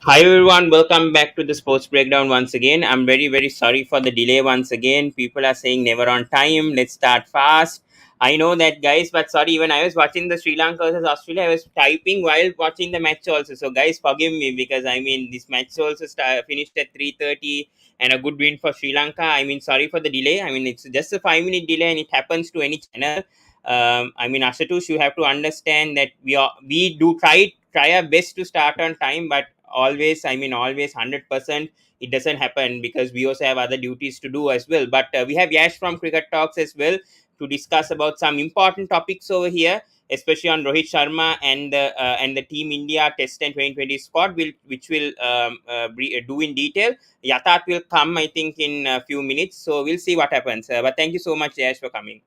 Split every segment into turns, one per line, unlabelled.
Hi everyone, welcome back to the Sports Breakdown once again. I'm very sorry for the delay once again. People are saying never on time. Let's start fast. I know that, guys, but sorry, when I was watching the Sri Lanka versus Australia, I was typing while watching the match also. So guys, forgive me because I mean this match also finished at 3:30 and a good win for Sri Lanka. I mean sorry for the delay. I mean it's just a 5 minute delay and it happens to any channel. I mean Ashutosh, you have to understand that we do try our best to start on time, but always 100% it doesn't happen because we also have other duties to do as well. But we have Yash from Cricket Talks as well to discuss about some important topics over here, especially on Rohit Sharma and the Team India Test and 2020 squad, which will do in detail. Yatharth will come, I think, in a few minutes, so we'll see what happens. But thank you so much, Yash, for coming.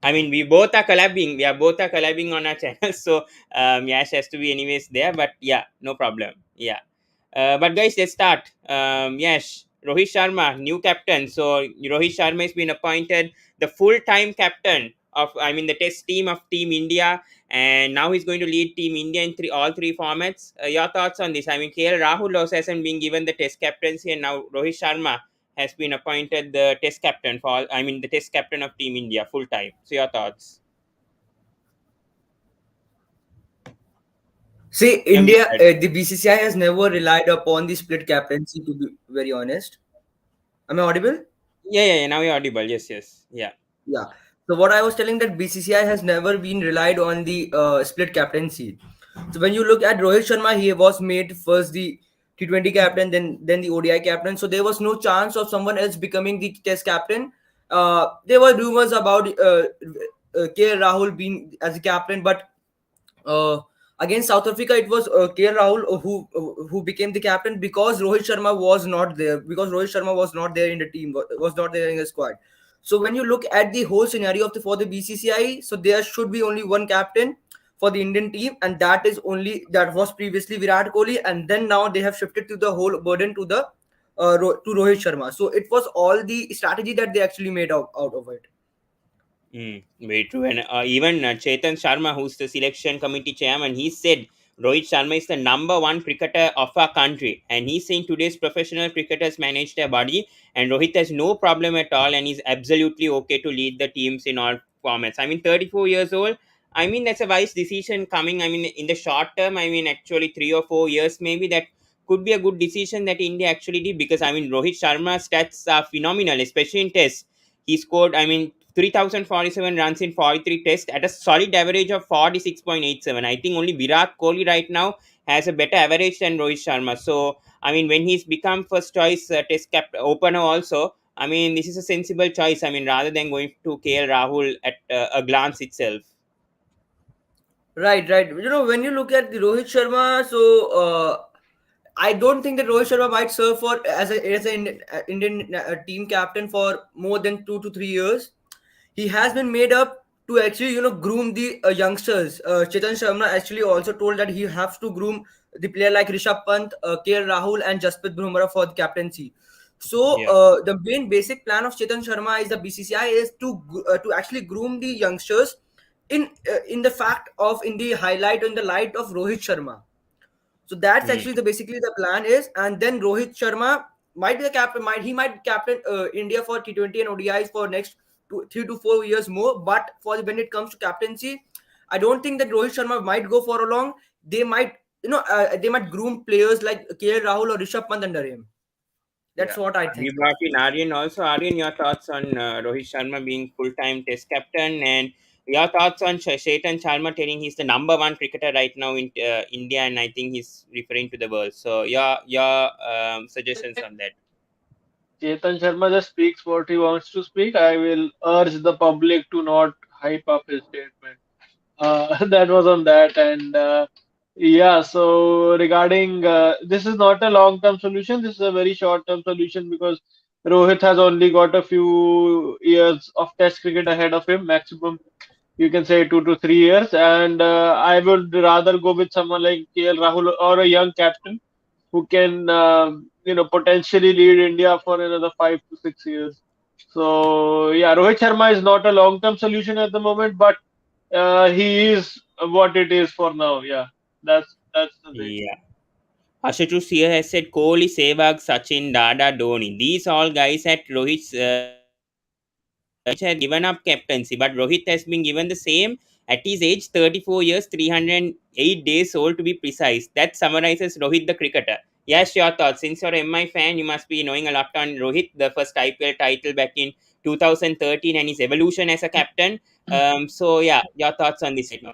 I mean, we both are collabing. We are both are collabing on our channel, so Yash has to be anyways there. But yeah, no problem. Yeah. But guys, let's start. Yes, Rohit Sharma, new captain. So Rohit Sharma has been appointed the full-time captain of, I mean, the Test team of Team India, and now he's going to lead Team India in all three formats. Your thoughts on this? I mean, KL Rahul also hasn't been given the Test captaincy, and now Rohit Sharma has been appointed the Test captain for all, I mean, the Test captain of Team India full-time. So your thoughts?
See,
Yeah, go
India,
ahead.
the BCCI has never relied upon the split captaincy, to be very honest. Am I audible?
Yeah. Now you're audible. Yes. Yeah.
Yeah. So what I was telling that BCCI has never been relied on the split captaincy. So when you look at Rohit Sharma, he was made first the T20 captain, then the ODI captain. So there was no chance of someone else becoming the Test captain. There were rumors about K. Rahul being as a captain, but uh, against South Africa, it was KL Rahul who became the captain because Rohit Sharma was not there. Because Rohit Sharma was not there in the team, was not there in the squad. So when you look at the whole scenario of for the BCCI, so there should be only one captain for the Indian team, and that was previously Virat Kohli, and then now they have shifted to the whole burden to the to Rohit Sharma. So it was all the strategy that they actually made out of it.
Very true. And even Chetan Sharma, who's the selection committee chairman, he said Rohit Sharma is the number one cricketer of our country. And he's saying today's professional cricketers manage their body, and Rohit has no problem at all, and he's absolutely okay to lead the teams in all formats. I mean, 34 years old. I mean, that's a wise decision coming. I mean, in the short term, I mean, actually 3 or 4 years, maybe that could be a good decision that India actually did because I mean, Rohit Sharma's stats are phenomenal, especially in Tests. He scored, I mean, 3,047 runs in 43 tests at a solid average of 46.87. I think only Virat Kohli right now has a better average than Rohit Sharma. So, I mean, when he's become first choice test cap opener also, I mean, this is a sensible choice. I mean, rather than going to KL Rahul at a glance itself.
Right. You know, when you look at the Rohit Sharma, so I don't think that Rohit Sharma might serve for as an Indian team captain for more than 2 to 3 years. He has been made up to actually groom the youngsters. Chetan Sharma actually also told that he has to groom the player like Rishabh Pant, KL Rahul, and Jasprit Bumrah for the captaincy. So
Yeah.
the main basic plan of Chetan Sharma is the BCCI is to actually groom the youngsters in the fact of in the highlight in the light of Rohit Sharma. So that's
Hmm.
actually the basically the plan is, and then Rohit Sharma might be the captain. Might captain India for T20 and ODIs for next 3 to 4 years more. But when it comes to captaincy, I don't think that Rohit Sharma might go for a long. They might they might groom players like KL Rahul or Rishabh Pant under him. That's
Yeah.
what I think.
We brought in Aryan also. Aryan, your thoughts on Rohit Sharma being full-time test captain and your thoughts on Chetan Sharma telling he's the number one cricketer right now in India and I think he's referring to the world. So your suggestions on that.
Chetan Sharma just speaks what he wants to speak. I will urge the public to not hype up his statement. That was on that. And yeah, so regarding this is not a long-term solution. This is a very short-term solution because Rohit has only got a few years of Test cricket ahead of him, maximum you can say 2 to 3 years. And I would rather go with someone like KL Rahul or a young captain who can potentially lead India for another 5 to 6 years. So yeah, Rohit Sharma is not a long-term solution at the moment, but he is what it is for now. Yeah, that's the thing.
Yeah. Ashutosh here has said Kohli, Sehwag, Sachin, Dada, Dhoni. These all guys at Rohit's which had given up captaincy, but Rohit has been given the same at his age 34 years, 308 days old to be precise. That summarizes Rohit the cricketer. Yes, your thoughts. Since you're an MI fan, you must be knowing a lot on Rohit, the first IPL title back in 2013 and his evolution as a captain. So, yeah, your thoughts on this right now.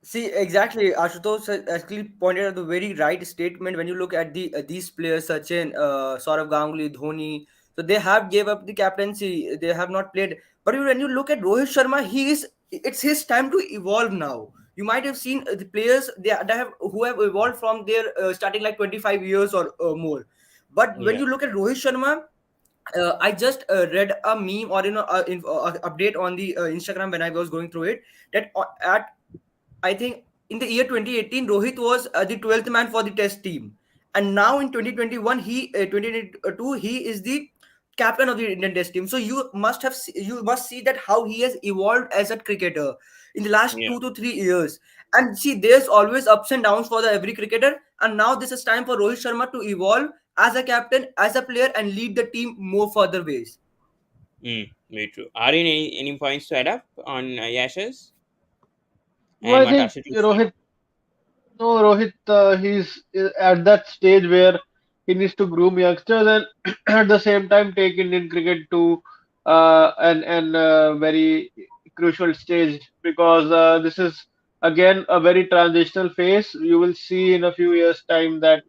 See, exactly. Ashutosh has actually pointed out the very right statement. When you look at these players, such in Saurav Ganguly, Dhoni, so they have gave up the captaincy. They have not played. But when you look at Rohit Sharma, he is. It's his time to evolve now. You might have seen the players they have who have evolved from their starting like 25 years or more. But when
Yeah,
you look at Rohit Sharma, I just read a meme or update on the Instagram when I was going through it that at I think in the year 2018, Rohit was the 12th man for the test team. And now in 2021, 2022, he is the captain of the Indian test team. So you must see that how he has evolved as a cricketer in the last
yeah.
2 to 3 years. And see, there's always ups and downs for every cricketer. And now this is time for Rohit Sharma to evolve as a captain, as a player, and lead the team more further ways.
Very true. Are there any points to add up on Yash's
No,
and
I
what
think
Ashutosh said?
Rohit. No, Rohit, he's at that stage where he needs to groom youngsters and at the same time take Indian cricket to an very crucial stage because this is again a very transitional phase. You will see in a few years' time that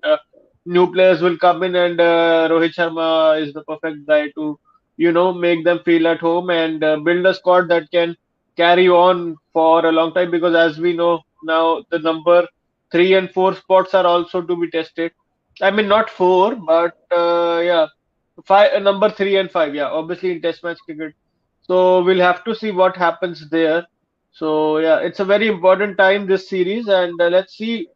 new players will come in, and Rohit Sharma is the perfect guy to make them feel at home and build a squad that can carry on for a long time because as we know now the number 3 and 4 spots are also to be tested. I mean, not four, but yeah, five, number 3 and 5. Yeah, obviously in Test match cricket. So we'll have to see what happens there. So yeah, it's a very important time this series, and let's see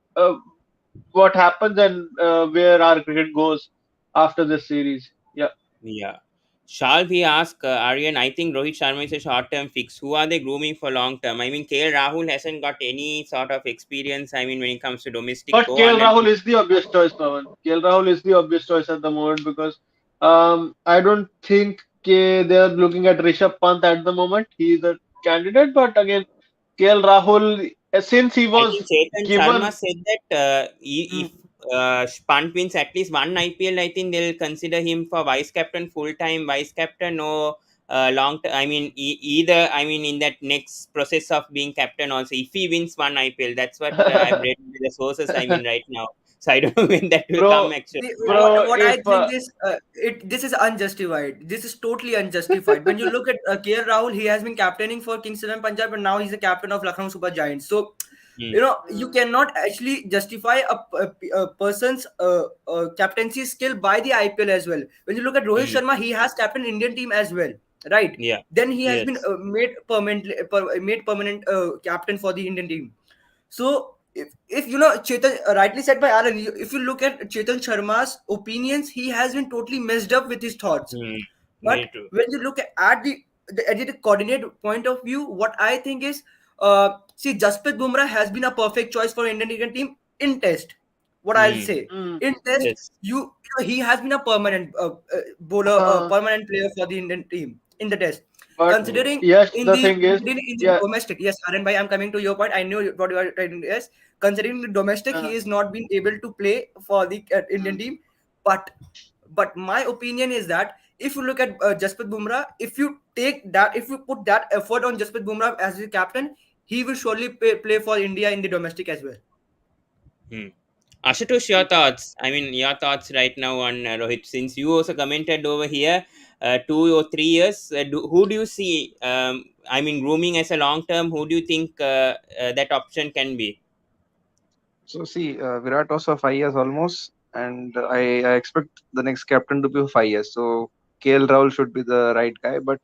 what happens and where our cricket goes after this series. Yeah.
Yeah. Shall we ask Aryan? I think Rohit Sharma is a short term fix. Who are they grooming for long term? I mean, KL Rahul hasn't got any sort of experience. I mean, when it comes to domestic,
But
go
KL
on and
Rahul is the obvious choice, Pawan. KL Rahul is the obvious choice at the moment because I don't think they are looking at Rishabh Pant at the moment. He is a candidate, but again, KL Rahul, since he
I think
was
Chetan Sharma
given,
said that
mm,
if Pant wins at least one IPL, I think they'll consider him for vice captain, full time vice captain, or long. I mean, either. I mean, in that next process of being captain, also, if he wins one IPL, that's what I've read in the sources. I mean, right now, so I don't know when that will come.
bro,
Actually,
See,
yeah,
what I
if
think is this is unjustified. This is totally unjustified. When you look at KL Rahul, he has been captaining for Kings XI Punjab, and now he's the captain of Lucknow Super Giants. So
mm,
you cannot actually justify a person's captaincy skill by the IPL as well. When you look at Rohit
mm,
Sharma, he has captain Indian team as well, right?
yeah,
Then he has been
yes,
made permanent captain for the Indian team. So if Chetan rightly said by Aaron, if you look at Chetan Sharma's opinions, he has been totally messed up with his thoughts.
mm,
But
very true.
when you look at the coordinate point of view, what I think is, see, Jasprit Bumrah has been a perfect choice for Indian cricket team in Test. What I'll
Mm,
say
mm,
in Test,
yes,
he has been a permanent bowler,
uh,
permanent player for the Indian team in the Test.
but
yeah,
Considering
yes,
in
the
the
thing is,
in the
yeah,
domestic, yes, Aaron bhai, I'm coming to your point. I knew what you are trying to yes. Considering the domestic,
uh,
he is not been able to play for the Indian
mm,
team, but my opinion is that if you look at Jasprit Bumrah, if you put that effort on Jasprit Bumrah as the captain, he will surely play for India in the domestic as well.
mm. Ashutosh, your thoughts. I mean, your thoughts right now on Rohit. Since you also commented over here, 2 or 3 years, who do you see? I mean, grooming as a long term. Who do you think that option can be?
So see, Virat was for 5 years almost, and I expect the next captain to be for 5 years. So KL Rahul should be the right guy, but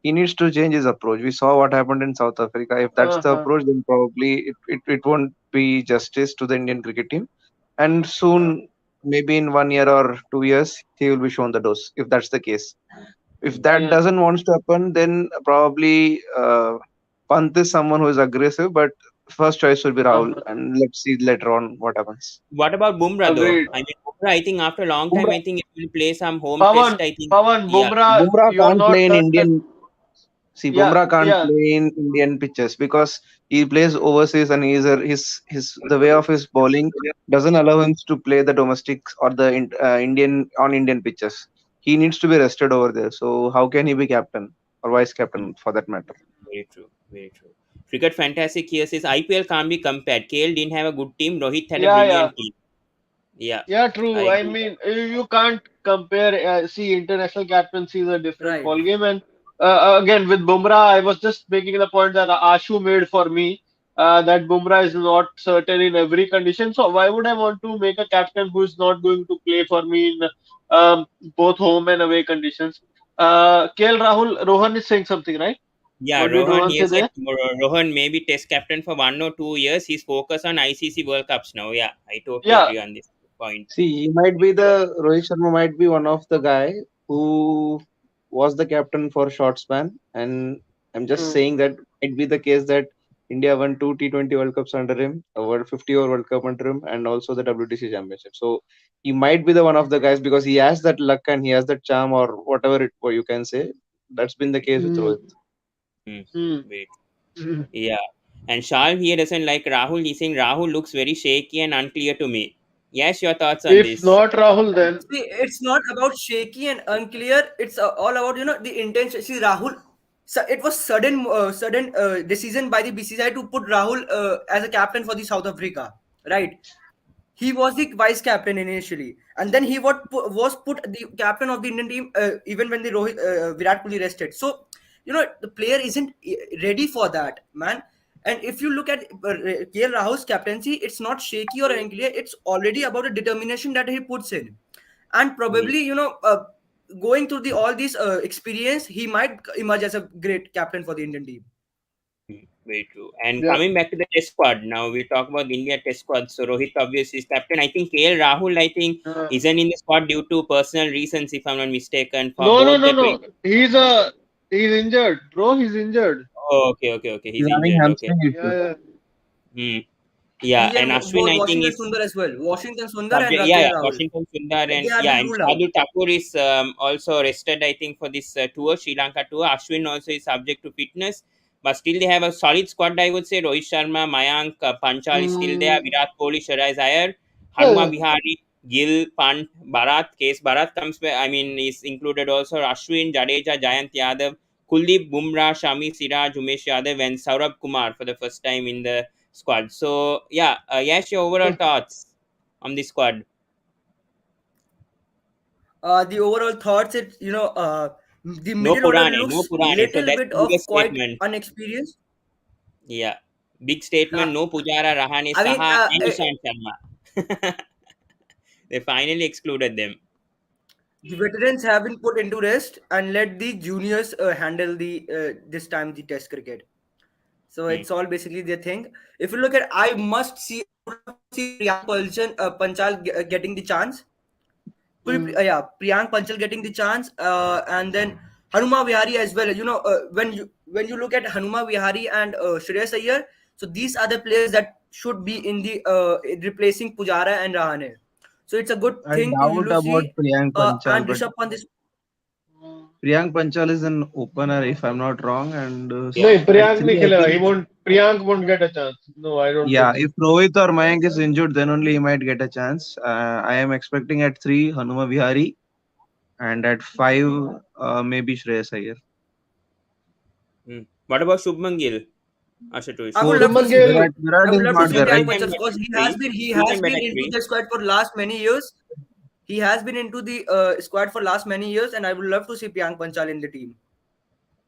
he needs to change his approach. We saw what happened in South Africa. If that's the
uh,
approach, then probably it won't be justice to the Indian cricket team. And
uh,
soon, maybe in 1 year or 2 years, he will be shown the dose. If that's the case, if
Mm,
that
yeah,
doesn't want to happen, then probably Pant is someone who is aggressive, but first choice will be Rahul,
Uh-huh.
and let's see later on what happens.
What about Bumrah though?
Agreed.
I mean, Bumrah, I think after a long time, I
Bumrah,
think he will play some home test.
Pawan,
I think,
Pawan,
yeah.
Bumrah,
Bumrah
you're
can't
not
play in
correct.
Indian. See,
Yeah,
Bumrah can't
yeah.
play in Indian pitches because he plays overseas, and his the way of his bowling doesn't allow him to play the domestic or the Indian on Indian pitches. He needs to be rested over there. So how can he be captain or vice
Mm,
captain for that matter?
very true. Very true. Cricket Fantastic here says IPL can't be compared. KL didn't have a good team. Rohit had a
Yeah, yeah.
brilliant team. Yeah,
Yeah,
I
true. I
agree.
mean, you can't compare. See, international captaincy is a different
Right.
ball game, and again with Bumrah, I was just making the point that Ashu made for me that Bumrah is not certain in every condition. So why would I want to make a captain who is not going to play for me in um, both home and away conditions? KL Rahul Rohan is saying something, right?
Yeah,
What did
Rohan
Rohan
here
say
said
there?
Rohan may be test captain for 1 or 2 years. He's focused on ICC World Cups now. Yeah, I totally
Yeah.
agree on this point.
See, he might be the Rohit Sharma might be one of the guy who was the captain for short span, and I'm just
Mm.
saying that might be the case that India won two T20 World Cups under him, a World 50 over World Cup under him, and also the WTC Championship. So he might be the one of the guys because he has that luck and he has that charm or whatever it or you can say. That's been the case with
Mm.
Rohit.
Hmm.
Mm.
Wait.
Mm.
Yeah. And Shal here doesn't like Rahul. He's saying Rahul looks very shaky and unclear to me. Yes, your thoughts on
If
this?
not Rahul, then
See, it's not about shaky and unclear. It's all about the intention. See, Rahul. So it was sudden decision by the BCCI to put Rahul as a captain for the South Africa, right? He was the vice captain initially, and then he was put the captain of the Indian team even when the Virat Kohli rested. So the player isn't ready for that, man. And if you look at KL Rahul's captaincy, it's not shaky or unclear. It's already about the determination that he puts in, and
Hmm.
probably going through the all these experience, he might emerge as a great captain for the Indian team.
Very true. And
yeah.
coming back to the test squad, now we talk about the India test squad. So Rohit obviously is captain. I think KL Rahul, I think,
Uh,
isn't in the squad due to personal reasons, if I'm not mistaken, for
no, no,
both
no,
the
no.
20.
He's injured, bro. He's injured.
Oh, okay.
He's
He's
having
injured. Okay.
hamstring
Yeah,
issues.
yeah.
Hmm. Yeah,
He
and
and
Ashwin, I think,
Washington
is
Sundar as well. Washington Sundar and
subject.
KL
Yeah,
Rahul.
Washington Sundar
They
and
have
yeah,
been
and
ruled out.
Shardul Thakur is also rested. I think for this tour, Sri Lanka tour. Ashwin also is subject to fitness, but still they have a solid squad. I would say Rohit Sharma, Mayank, Panchal is still there.
Mm,
Virat Kohli, Shreyas Iyer, Hanuma
yeah,
Vihari, Gill, Pant, Bharat. Case Bharat comes. I mean, is included also Ashwin, Jadeja, Jayant Yadav, Kuldeep, Bumrah, Shami Siraj, Umesh Yadav, and Saurabh Kumar for the first time in the squad. So yeah, yes, your overall
yeah.
thoughts on the squad.
The overall thoughts, the
No
middle order
Purane, no
looks
Purane. So
little
that's
bit
the
of
biggest
quite
statement.
unexperienced.
Yeah. Big statement. No Pujara, Rahane,
I mean,
Saha, and Ishant Sharma. They finally excluded them.
the veterans have been put into rest and let the juniors handle the this time the Test cricket. So
Hmm.
it's all basically the thing. If you look at, I would love to see Panchal getting the chance.
Mm,
Yeah, Priyank Panchal getting the chance, and then Hanuma Vihari as well. When you look at Hanuma Vihari and Shreyas Iyer, so these are the players that should be in the replacing Pujara and Rahane. So it's a good
I
thing to
doubt about
see.
Priyank Panchal,
And
but
Rishabh Pant is
mm.
Priyank Panchal is an opener, if I'm not wrong, and
Yeah.
No,
at
Priyank
three,
nahi
I
खेलेगा.
think.
He won't. Priyank won't get a chance. No, I don't
Yeah,
think
if
so.
Rohit or Mayank is injured, then only he might get a chance. I am expecting at three Hanuma Vihari, and at five maybe Shreyas Iyer.
Hmm. What about Shubman Gill?
I
Ashutosh.
would
Fourth,
love to
Shubman
see him.
Gill.
Virat
I would
is
love to
not
see
Yeah,
there,
Priyank
put
right?
them
Panchal
at
because
three.
he
Put
has
them at
been into
three.
the squad for last many years. He has been into the squad for last many years, and I would love to see Priyank Panchal in the team.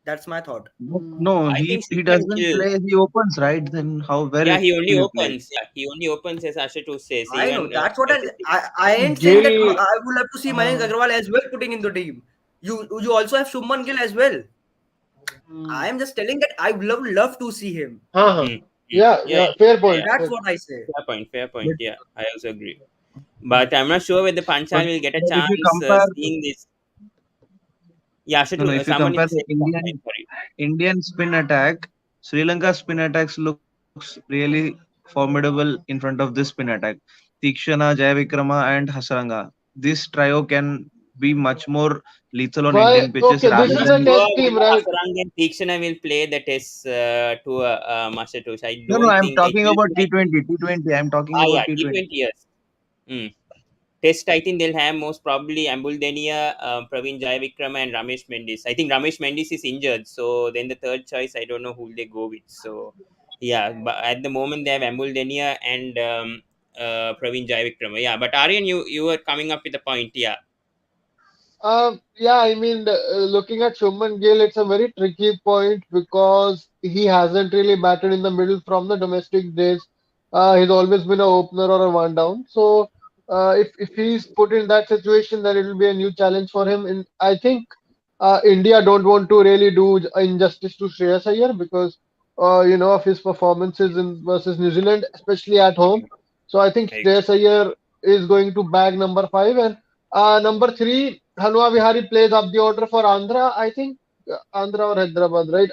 That's my thought.
But
Mm,
no,
I think
he
Shubman
doesn't
Gill.
play. He opens, right? Then how where
Yeah,
it
he only
will he play?
opens. Yeah, he only opens as Ashutosh says.
I know
Even
that's what
statistic.
I ain't saying that
Gill.
I would love to see Mayank
Uh,
Agarwal as well putting in the team. You also have Shubman Gill as well. I
mm,
am just telling that I would love to see him.
हाँ.
Hmm. Hmm.
Yeah,
Yeah,
yeah. Fair
yeah,
point.
yeah.
That's
Fair.
what I say.
Fair point. Fair point.
But
Yeah, I also agree. But I'm not sure whether
but,
Panchal will get a
but if you
chance
compare,
seeing this. Yeah,
no, no,
Ashutosh,
if you
someone is
compare the
saying something. Sorry.
Indian spin attack, Sri Lanka spin attacks look very looks really formidable in front of this spin attack. Tikshana, Jayavikrama, and Hasaranga. This trio can be much more lethal on
Why?
Indian pitches
Okay, this
rather
But
is
I'm
a
than.
test
sure
team,
both
right?
Asarang and Tikshana will play the test to Master Tosh. I
No, no,
don't
I'm
think it
talking
will
about
be like
T20. T20. I'm talking
yeah,
about T20.
T20 years. Hmm. Test, I think they'll have most probably Ambuldenia, Praveen Jayavikrama, and Ramesh Mendis. I think Ramesh Mendis is injured, so then the third choice, I don't know who they go with. So, yeah, but at the moment they have Ambuldenia and Praveen Jayavikrama. Yeah, but Aryan, you were coming up with a point. Yeah.
Yeah, I mean, looking at Shubman Gill, it's a very tricky point because he hasn't really batted in the middle from the domestic days. He's always been an opener or a one down. So, if he's put in that situation, then it will be a new challenge for him. And I think India don't want to really do injustice to Shreyas Iyer because of his performances in versus New Zealand, especially at home. So I think
I agree.
Shreyas Iyer is going to bag number five, and number three, Hanua Vihari plays up the order for Andhra. I think Andhra or Hyderabad, right?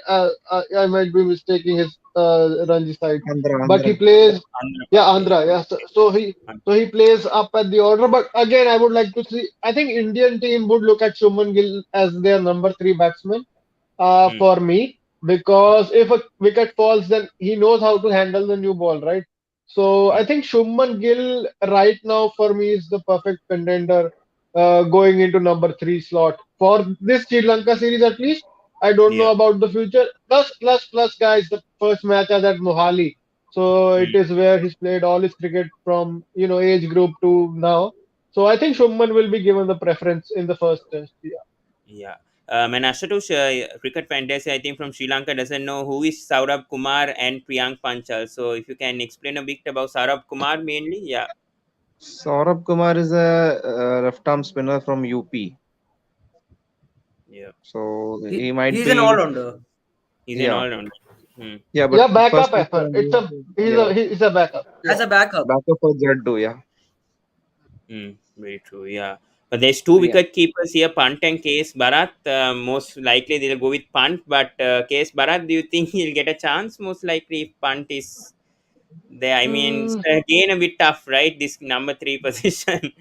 I might be mistaking his Ranji side,
Andhra,
but
Andhra.
he plays.
Andhra
Yeah,
Pradesh.
Andhra. Yeah, so he plays up at the order. But again, I would like to see. I think Indian team would look at Shubman Gill as their number three batsman
Hmm.
for me, because if a wicket falls, then he knows how to handle the new ball, right? So
Hmm.
I think Shubman Gill right now for me is the perfect contender going into number three slot for this Sri Lanka series at least. I don't know
Yeah.
about the future. Plus, guys, the first match is at Mohali, so it
Hmm.
is where he's played all his cricket from age group to now. So I think Shubman will be given the preference in the first test. Yeah.
Yeah. And Ashutosh, cricket fantasy, I think from Sri Lanka doesn't know who is Saurabh Kumar and Priyank Panchal. So if you can explain a bit about Saurabh Kumar mainly, yeah,
Saurabh Kumar is a left arm spinner from UP.
yeah,
So he might
He's an
be.
all-rounder.
he's an
Yeah.
all rounder. Hmm.
Yeah, but
Yeah,
first
backup
test
effort.
match,
It's a he's
yeah,
a backup.
As
Yeah.
a backup.
backup for Jaddu, yeah.
Hmm. Very true. Yeah. But there's two
So yeah,
wicket keepers here, Pant and KS Bharat. Most likely they'll go with Pant, but KS Bharat, do you think he'll get a chance? Most likely if Pant is there. I mean, it's
Mm,
again a bit tough, right? This number three position.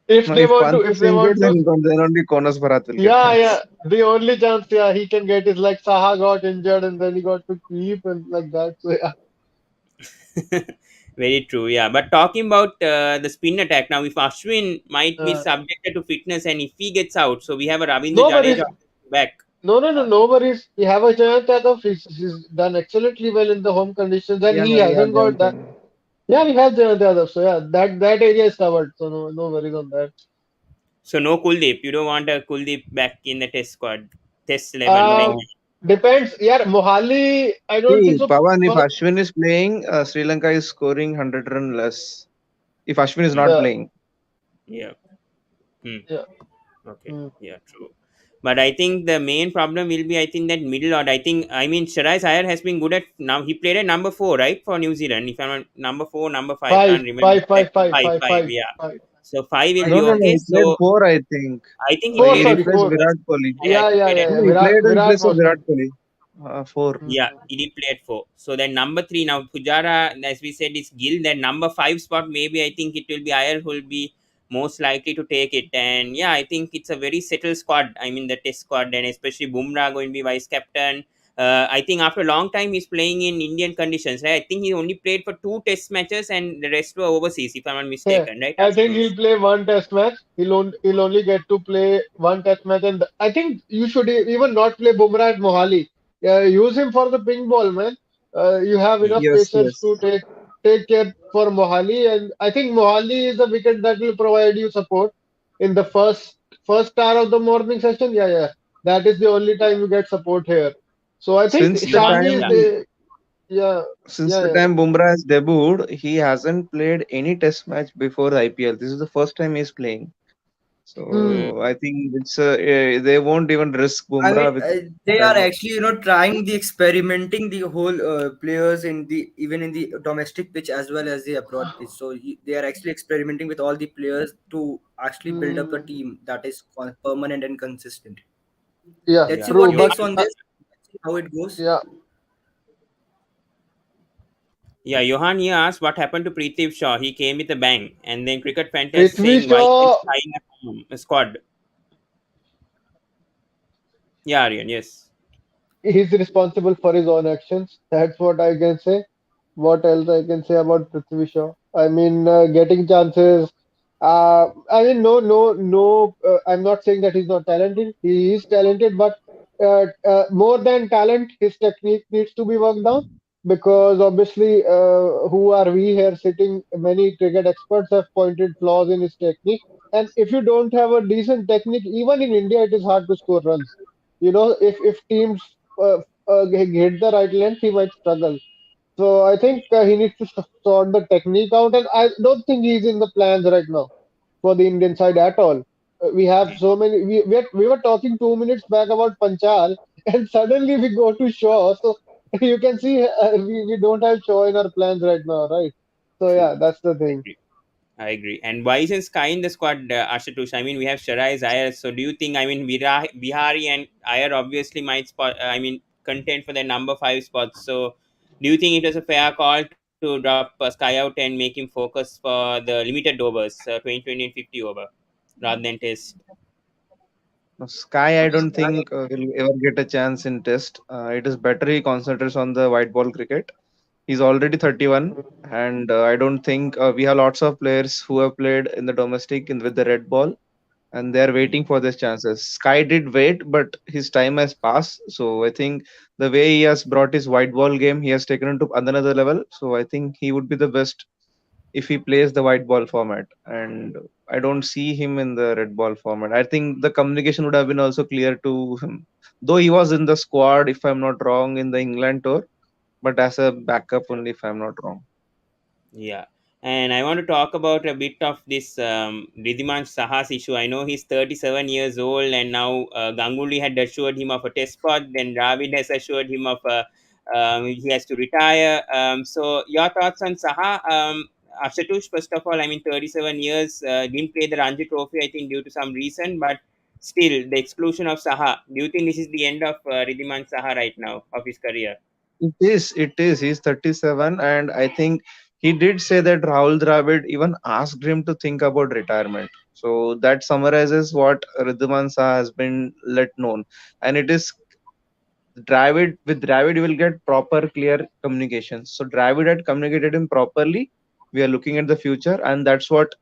if
no,
they
if
want to,
Pant
if
is
they
injured,
want to,
then only Konas Bharat will get
yeah,
chance.
yeah. The only chance, yeah, he can get is like Saha got injured and then he got to keep and like that. So yeah,
Very true, yeah. But talking about the spin attack now, if Ashwin might be
uh,
subjected to fitness and if he gets out, so we have a Ravindra
no
Jadeja
worries.
back.
No worries. We have a chance that he's done excellently well in the home conditions and
Yeah,
he
we have
hasn't got that.
Johnson.
Yeah, we have the other. So yeah, that area is covered. So no worries on that.
So no Kuldeep. You don't want a Kuldeep back in the test squad, test 11 playing.
Uh, Depends. Yeah, Mohali. I don't think
See,
so.
Pawan, if
For
Ashwin is playing, Sri Lanka is scoring 100 run less. If Ashwin is
Hmm.
not
yeah,
playing,
Yeah. Hmm.
yeah.
Okay.
Hmm.
Yeah. True. But I think the main problem will be, I think, that middle order. I mean, Shiraz Iyer has been good at now. He played at number four, right, for New Zealand. If I'm not number four, number five, can't
Five,
remember
five, five,
exactly.
five,
Five,
five,
five,
five,
yeah.
five.
So five will
I
be
no, no,
think
no,
okay.
he played
So
four, I think.
I think he
four.
He
played at
Sorry,
four.
replaced
four.
Virat Kohli.
Yeah,
Yeah,
he
yeah,
played
yeah,
at
yeah.
No, he
four.
Virat,
played in
Virat
place of
was
Virat
one.
Kohli. Four.
Yeah,
Hmm.
he did play at four. So then number three now Pujara, as we said, is Gill. Then number five spot, maybe I think it will be Iyer who will be most likely to take it. And yeah, I think it's a very settled squad. I mean the test squad, and especially Bumrah going to be vice captain. I think after a long time he's playing in Indian conditions, right? I think he only played for two test matches and the rest were overseas, if I'm not
Yeah,
mistaken, right?
I think
Ashutosh?
he'll play one test match. He'll only get to play one test match, and I think you should even not play Bumrah at Mohali. Yeah, use him for the pink ball, man. You have
Hmm.
enough
Yes,
patience
yes.
to take care for Mohali, and I think Mohali is a wicket that will provide you support in the first hour of the morning session. Yeah, yeah, that is the only time you get support here. So I think
Since the
Yeah,
Shami is
yeah.
time
the yeah,
since
yeah,
the
yeah.
time Bumrah has debuted, he hasn't played any test match before the IPL. This is the first time he's playing.
Hmm.
Hmm.
So I think they won't even risk
I mean,
Bumrah with
they are
time.
actually, trying the experimenting the whole players in the even in the domestic pitch as well as the abroad pitch. So they are actually experimenting with all the players to actually build up a
Hmm.
team that is permanent and consistent.
Yeah,
Let's
Yeah.
see
true.
what
But
takes on this. Let's see how it goes.
yeah.
Yeah, Johan here asked what happened to Preeti Shaw. He came with a bang, and then Cricket Fantasy
Prithvi
saying why is
Shaw,
Sky in a squad? Yeah, Aryan, yes.
he's responsible for his own actions. That's what I can say. What else I can say about Prithvi Shaw? I mean, getting chances. I mean, no. I'm not saying that he's not talented. He is talented, but more than talent, his technique needs to be worked on. Because obviously, who are we here sitting? Many cricket experts have pointed flaws in his technique. And if you don't have a decent technique, even in India, it is hard to score runs. If teams uh, hit the right length, he might struggle. So I think he needs to sort the technique out, and I don't think he's in the plans right now for the Indian side at all. We have so many. We were talking 2 minutes back about Panchal, and suddenly we go to Shaw. So you can see we don't have Shaw in our plans right now, right? So
True.
yeah, that's the
I
thing.
agree. I agree. And why isn't Sky in the squad, Ashutosh? I mean, we have Sharai Iyer. So do you think, I mean, Bihari and Iyer obviously might contend for the number 5 spots. So do you think it was a fair call to drop Sky out and make him focus for the limited overs, 2020 and 50 over, rather than test?
Now, Sky, I don't think will ever get a chance in Test. It is better he concentrates on the white ball cricket. He's already 31, and I don't think we have lots of players who have played in the domestic with the red ball, and they are
Hmm.
waiting for these chances. Sky did wait, but his time has passed. So I think the way he has brought his white ball game, he has taken it to another level. So I think he would be the best if he plays the white ball format. And I don't see him in the red ball format. I think the communication would have been also clear to him. Though he was in the squad, if I'm not wrong, in the England tour, but as a backup only, if I'm not wrong.
Yeah, and I want to talk about a bit of this Ridhiman Sahas issue. I know he's 37 years old, and now Ganguly had assured him of a test spot. Then Dravid has assured him of he has to retire. So your thoughts on Saha? Ashutosh, first of all, I mean, 37 years, didn't play the Ranji Trophy, I think, due to some reason, but still, the exclusion of Saha. Do you think this is the end of Ridhiman Saha right now of his career?
It is, it is. He's 37, and I think he did say that Rahul Dravid even asked him to think about retirement. So that summarizes what Ridhuman Shah has been let known. And it is Dravid, you will get proper, clear communication. So Dravid had communicated him properly. We are looking at the future, and that's what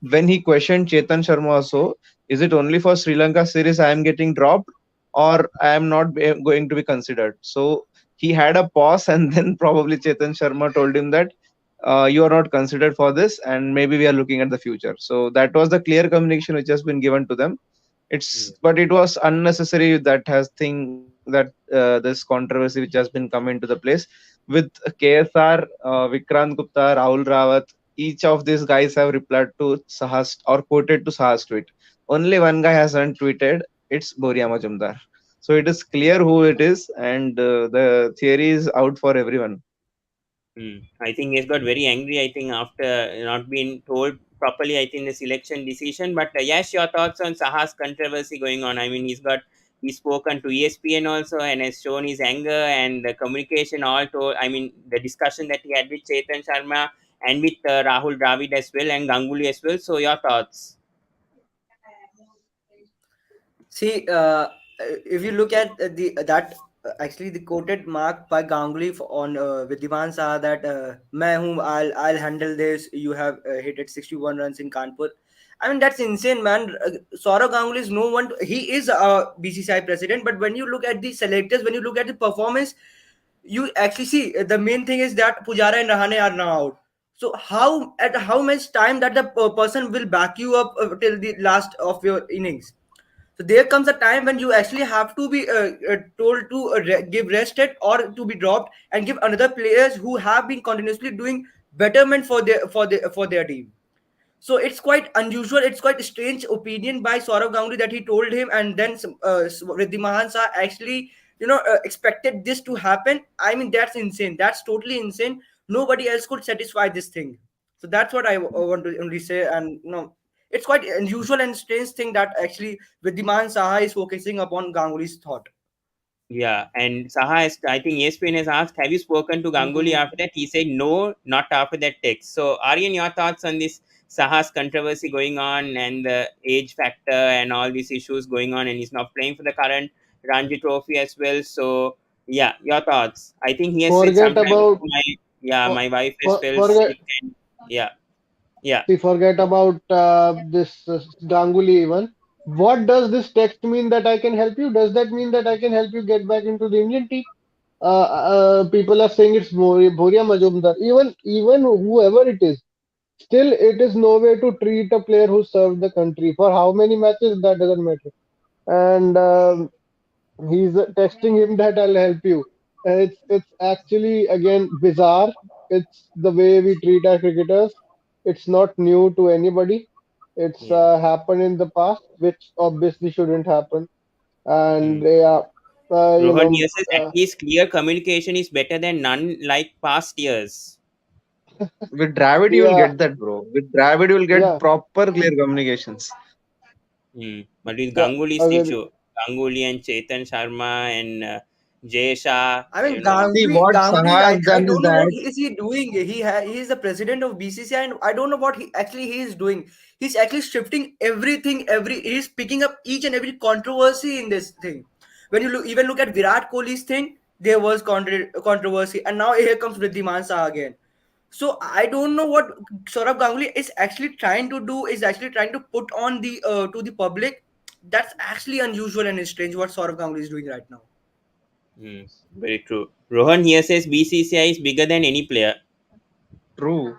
when he questioned Chetan Sharma also, is it only for Sri Lanka series I am getting dropped, or I am not going to be considered? So he had a pause, and then probably Chetan Sharma told him that you are not considered for this, and maybe we are looking at the future. So that was the clear communication which has been given to them. It's but it was unnecessary that has thing that this controversy which has been come into the place with KSR, Vikrant Gupta, Rahul Rawat. Each of these guys have replied to Sahas or quoted to Sahas tweet. Only one guy hasn't tweeted. It's Boria Majumdar. So it is clear who it is, and the theory is out for everyone.
I think he's got very angry. I think after not being told properly, I think this election decision. But Yash, your thoughts on Saha's controversy going on? I mean, he's spoken to ESPN also and has shown his anger and the communication. All told. I mean, the discussion that he had with Chetan Sharma and with Rahul Dravid as well and Ganguly as well. So your thoughts?
See, if you look at the that actually the quoted mark by Ganguly on Vidhiman Saha that "मैं हूँ, I'll handle this. You have hit it 61 runs in Kanpur." I mean that's insane, man. Saurav Ganguly is no one. He is a BCCI president, but when you look at the selectors, when you look at the performance, you actually see the main thing is that Pujara and Rahane are now out. So how at how much time that the person will back you up till the last of your innings? So there comes a time when you actually have to be told to give rested or to be dropped and give another players who have been continuously doing betterment for their team. So it's quite unusual. It's quite a strange opinion by Saurav Ganguly that he told him, and then Riddhi Mahan Shah actually, expected this to happen. I mean, that's insane. That's totally insane. Nobody else could satisfy this thing. So that's what I want to only say. And it's quite unusual and strange thing that actually Vidhiman Saha is focusing upon Ganguly's thought.
Yeah, and Saha has, I think ESPN has asked, have you spoken to Ganguly after that? He said, no, not after that text. So, Aryan, your thoughts on this Saha's controversy going on and the age factor and all these issues going on, and he's not playing for the current Ranji Trophy as well. So, yeah, your thoughts. I think he has said
Forget
sometimes,
about
my, yeah,
for,
my wife has felt
forget
sick, and yeah, yeah,
see, forget about this Ganguly even. What does this text mean that I can help you? Does that mean that I can help you get back into the Indian team? People are saying it's Bhoria Majumdar. Even whoever it is, still it is no way to treat a player who served the country for how many matches, that doesn't matter. And he's texting him that I'll help you. And it's actually again bizarre. It's the way we treat our cricketers. It's not new to anybody. It's
yeah.
happened in the past, which obviously shouldn't happen. And
Mm.
yeah, you
Rohan
know,
here says, at least clear communication is better than none like past years.
With Dravid, you will
yeah,
get that, bro. With Dravid, you will get
yeah,
proper clear communications.
But with
yeah.
Ganguly's
Again,
issue, Ganguly and Chetan Sharma and Jay Shah,
I mean,
See,
Ganguly,
what
Ganguly,
Saha has
I
done is
don't know what
that,
he is he doing. He is the president of BCCI, and I don't know what he is doing. He's actually shifting everything. He's picking up each and every controversy in this thing. When you look at Virat Kohli's thing, there was controversy, and now here comes Riddhiman Shah again. So I don't know what Saurabh Ganguly is actually trying to do. Is actually trying to put on the to the public. That's actually unusual and strange what Saurabh Ganguly is doing right now.
hmm, very true. Rohan here says BCCI is bigger than any player.
true,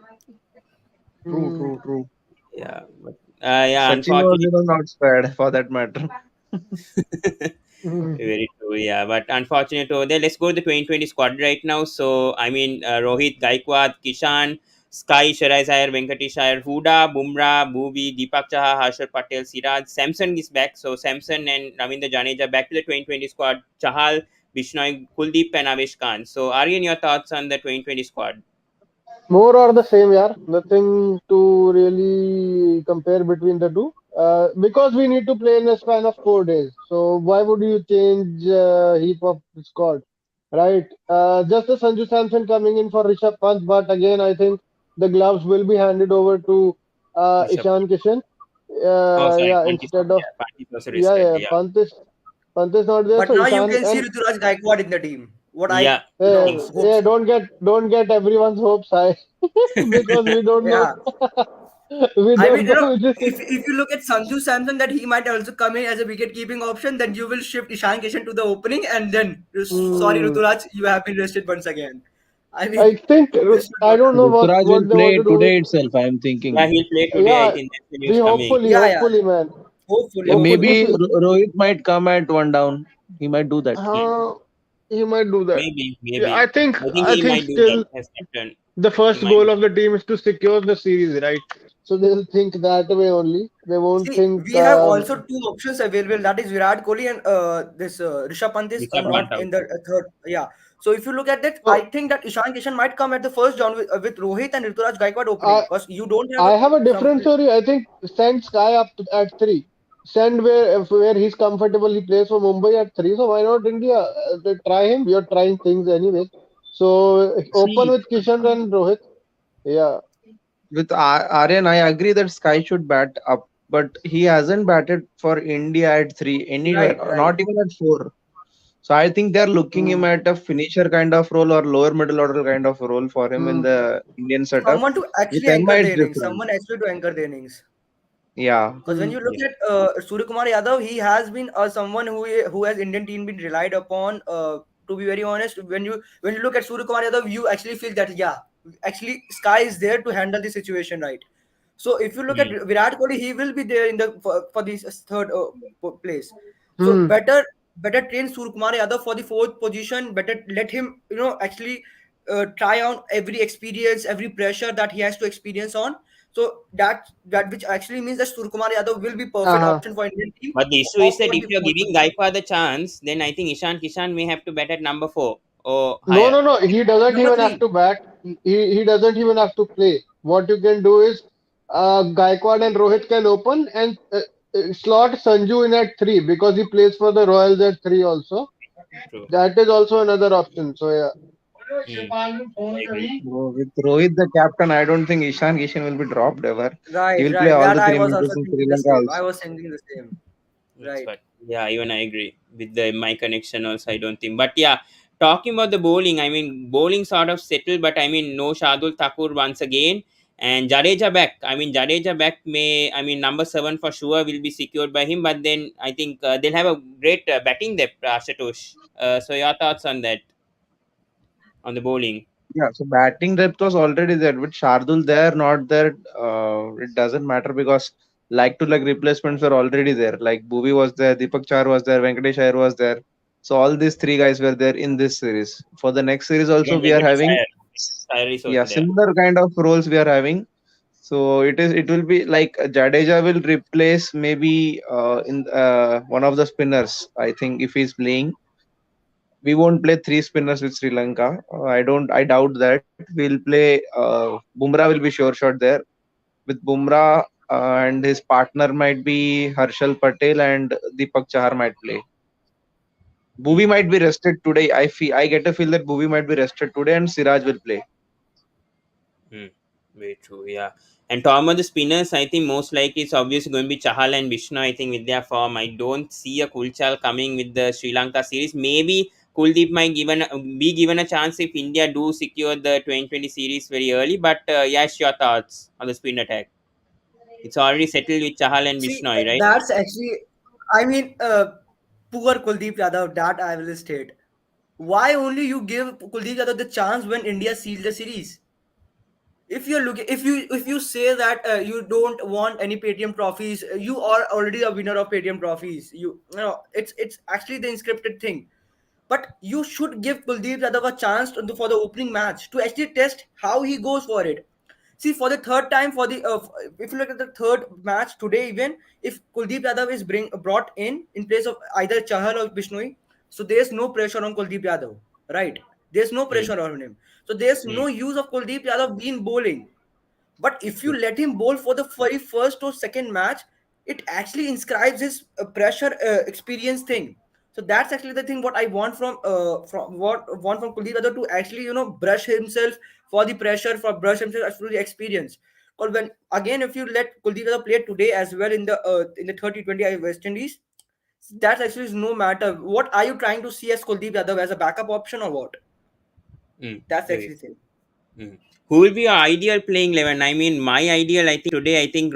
true,
mm,
true, true.
Yeah, but, yeah,
Sachin was
unfortunately.
even not spared for that matter.
mm.
Very true, yeah. But unfortunate over there. Let's go to the 2020 squad right now. So, I mean, Rohit, Gaikwad, Kishan, Sky, Sharai Iyer, Venkatesh Iyer, Huda, Bumrah, Bhuvi, Deepak Chaha, Harshad Patel, Siraj. Samson is back. So, Samson and Ravindra Jadeja back to the 2020 squad. Chahal, Bishnoi, Kuldeep, and Avesh Khan. So, Aryan, your thoughts on the 2020 squad?
More or the same, yeah. Nothing to really compare between the two. Because we need to play in a span of 4 days. So why would you change heap of squad, right? Just the Sanju Samson coming in for Rishabh Pant, but again, I think the gloves will be handed over to
Rishabh.
Ishan Kishan.
Oh, sorry.
Yeah,
Pant is not
instead of
there. Pant is also
yeah,
rested.
yeah,
Yeah.
Pant is not there.
But
So
now you
Ishan
can see
and
Rituraj Gaikwad in the team. What I
Yeah. Ex-
hope
yeah,
so.
don't get everyone's hopes high because we don't know.
Yeah.
We
I mean,
don't know which is.
if you look at Sanju Samson, that he might also come in as a wicket keeping option, then you will shift Ishan Kishan to the opening, and then sorry,
Hmm.
Ruturaj, you have been rested once again. I
I
mean,
think
this should
I
not
don't know
happen.
what
Ruturaj will
what they want
play
to do with.
today itself, I am
yeah,
thinking.
he'll play today. I
Yeah,
think that's the
we
news coming.
hopefully,
Yeah, yeah.
hopefully, man,
Hopefully,
Yeah,
hopefully.
hopefully.
If
maybe
he,
Rohit might come at one down. He might do that.
Hmm.
uh, he might do that.
Maybe,
Yeah,
maybe. I think
I
he
think
might do that
still
as captain.
the
He
first
might.
goal of the team is to secure the series, right? So they'll think that way only. They won't
See,
think.
we have also two options available. That is Virat Kohli and this Rishabh Pant is
Rishabh Pant
not
out.
in the third. Yeah. So if you look at that, I
So
think that Ishan Kishan might come at the first round with Rohit and Rituraj Gaikwad opening
I
because you don't have
I have a
some.
different story. I think send Sky up at three. Send where he's comfortable. He plays for Mumbai at three. So why not India? They try him. We are trying things anyways. So open
See,
with Kishan and Rohit. Yeah.
with Aryan, I agree that Sky should bat up, but he hasn't batted for India at three anywhere,
Right, right.
not even at four. So I think they're looking him
Hmm.
at a finisher kind of role or lower middle order kind of role for him in
Hmm.
the Indian setup.
Someone to
With
actually anchor
Emma,
the
it's
innings.
different.
Someone actually to anchor the innings.
Yeah,
Because when
Hmm.
you look
Yeah.
at Surya Kumar Yadav, he has been someone who has Indian team been relied upon. To be very honest, when you look at Surya Kumar Yadav, you actually feel that yeah, actually Sky is there to handle the situation right. So if you look at
Hmm.
Virat Kohli, he will be there in the for this third place. So
Hmm.
better train Surya Kumar Yadav for the fourth position. Better let him actually try on every experience, every pressure that he has to experience on. So that which actually means that Surya Kumar Yadav will be perfect
Uh-huh.
option for Indian team
But the issue
or
is that
for
if
the
you're
fourth
giving
position.
Gaikwad the chance, then I think Ishan Kishan may have to bat at number 4 or
No,
higher.
no, no. He doesn't
Number
even have
three.
to bat. He doesn't even have to play. What you can do is Gaikwad and Rohit can open and slot Sanju in at three because he plays for the Royals at three also.
True.
That is also another option. So yeah.
Hmm. I agree.
With Rohit the captain, I don't think Ishan Kishan will be dropped ever. He
Right,
will play
right.
all
That
the
I
three
was
matches
also
in Sri
thinking the
Lanka
same. I
also.
was thinking the same.
That's
Right.
what. Yeah, even I agree with the my connection also. I don't think, but yeah, talking about the bowling, I mean, bowling sort of settled, but I mean, no Shardul Thakur once again, and Jadeja back. I mean, Jadeja back may. I mean, number 7 for sure will be secured by him, but then I think they'll have a great batting depth, Ashutosh. So your thoughts on that, on the bowling?
Yeah, so batting depth was already there. With Shardul there, not there, it doesn't matter because like to like replacements were already there. Like Bhuvi was there, Deepak Char was there, Venkatesh Iyer was there. So all these three guys were there in this series. For the next series also,
Even
we are
Venkatesh
having
Iyer. Iyer is
yeah
also there.
similar kind of roles we are having. So it will be like Jadeja will replace maybe in one of the spinners. I think if he's playing, we won't play three spinners with Sri Lanka. I doubt that. We'll play. Bumrah will be sure shot there. With Bumrah and his partner might be Harshal Patel and Deepak Chahar might play.
Hmm.
Bhuvi might be rested today. I get a feel that Bhuvi might be rested today and Siraj will play.
Hmm. Very true, yeah. And talking about the spinners, I think most likely it's obviously going to be Chahal and Vishnu. I think with their form, I don't see a Kulchal coming with the Sri Lanka series. Maybe Kuldeep might be given a chance if India do secure the 2020 series very early. But Yash, your thoughts on the spin attack? It's already settled with Chahal and
See,
Bishnoi, right?
that's actually, I mean, poor Kuldeep Yadav, that I will state. Why only you give Kuldeep Yadav the chance when India sealed the series? If you're looking, if you say that you don't want any Paytm trophies, you are already a winner of Paytm trophies. You know, it's actually the inscripted thing. But you should give Kuldeep Yadav a chance for the opening match to actually test how he goes for it. See, for the third time, if you look at the third match today, even if Kuldeep Yadav is brought in place of either Chahal or Bishnoi, so there's no pressure on Kuldeep Yadav, right? There's no
Hmm.
pressure on him, so there's
Hmm.
no use of Kuldeep Yadav being bowling. But if you
True.
let him bowl for the very first or second match, it actually inscribes his pressure experience thing. So that's actually the thing what I want from what want from Kuldeep Yadav to actually brush himself for the pressure, for brush himself through the experience. Because when again if you let Kuldeep Yadav play today as well in the 30-20 West Indies, that actually is no matter. What are you trying to see as Kuldeep Yadav as a backup option or what?
Hmm.
That's
Very
actually the thing.
Mm. Who will be your ideal playing 11? I mean, my ideal, I think today, I think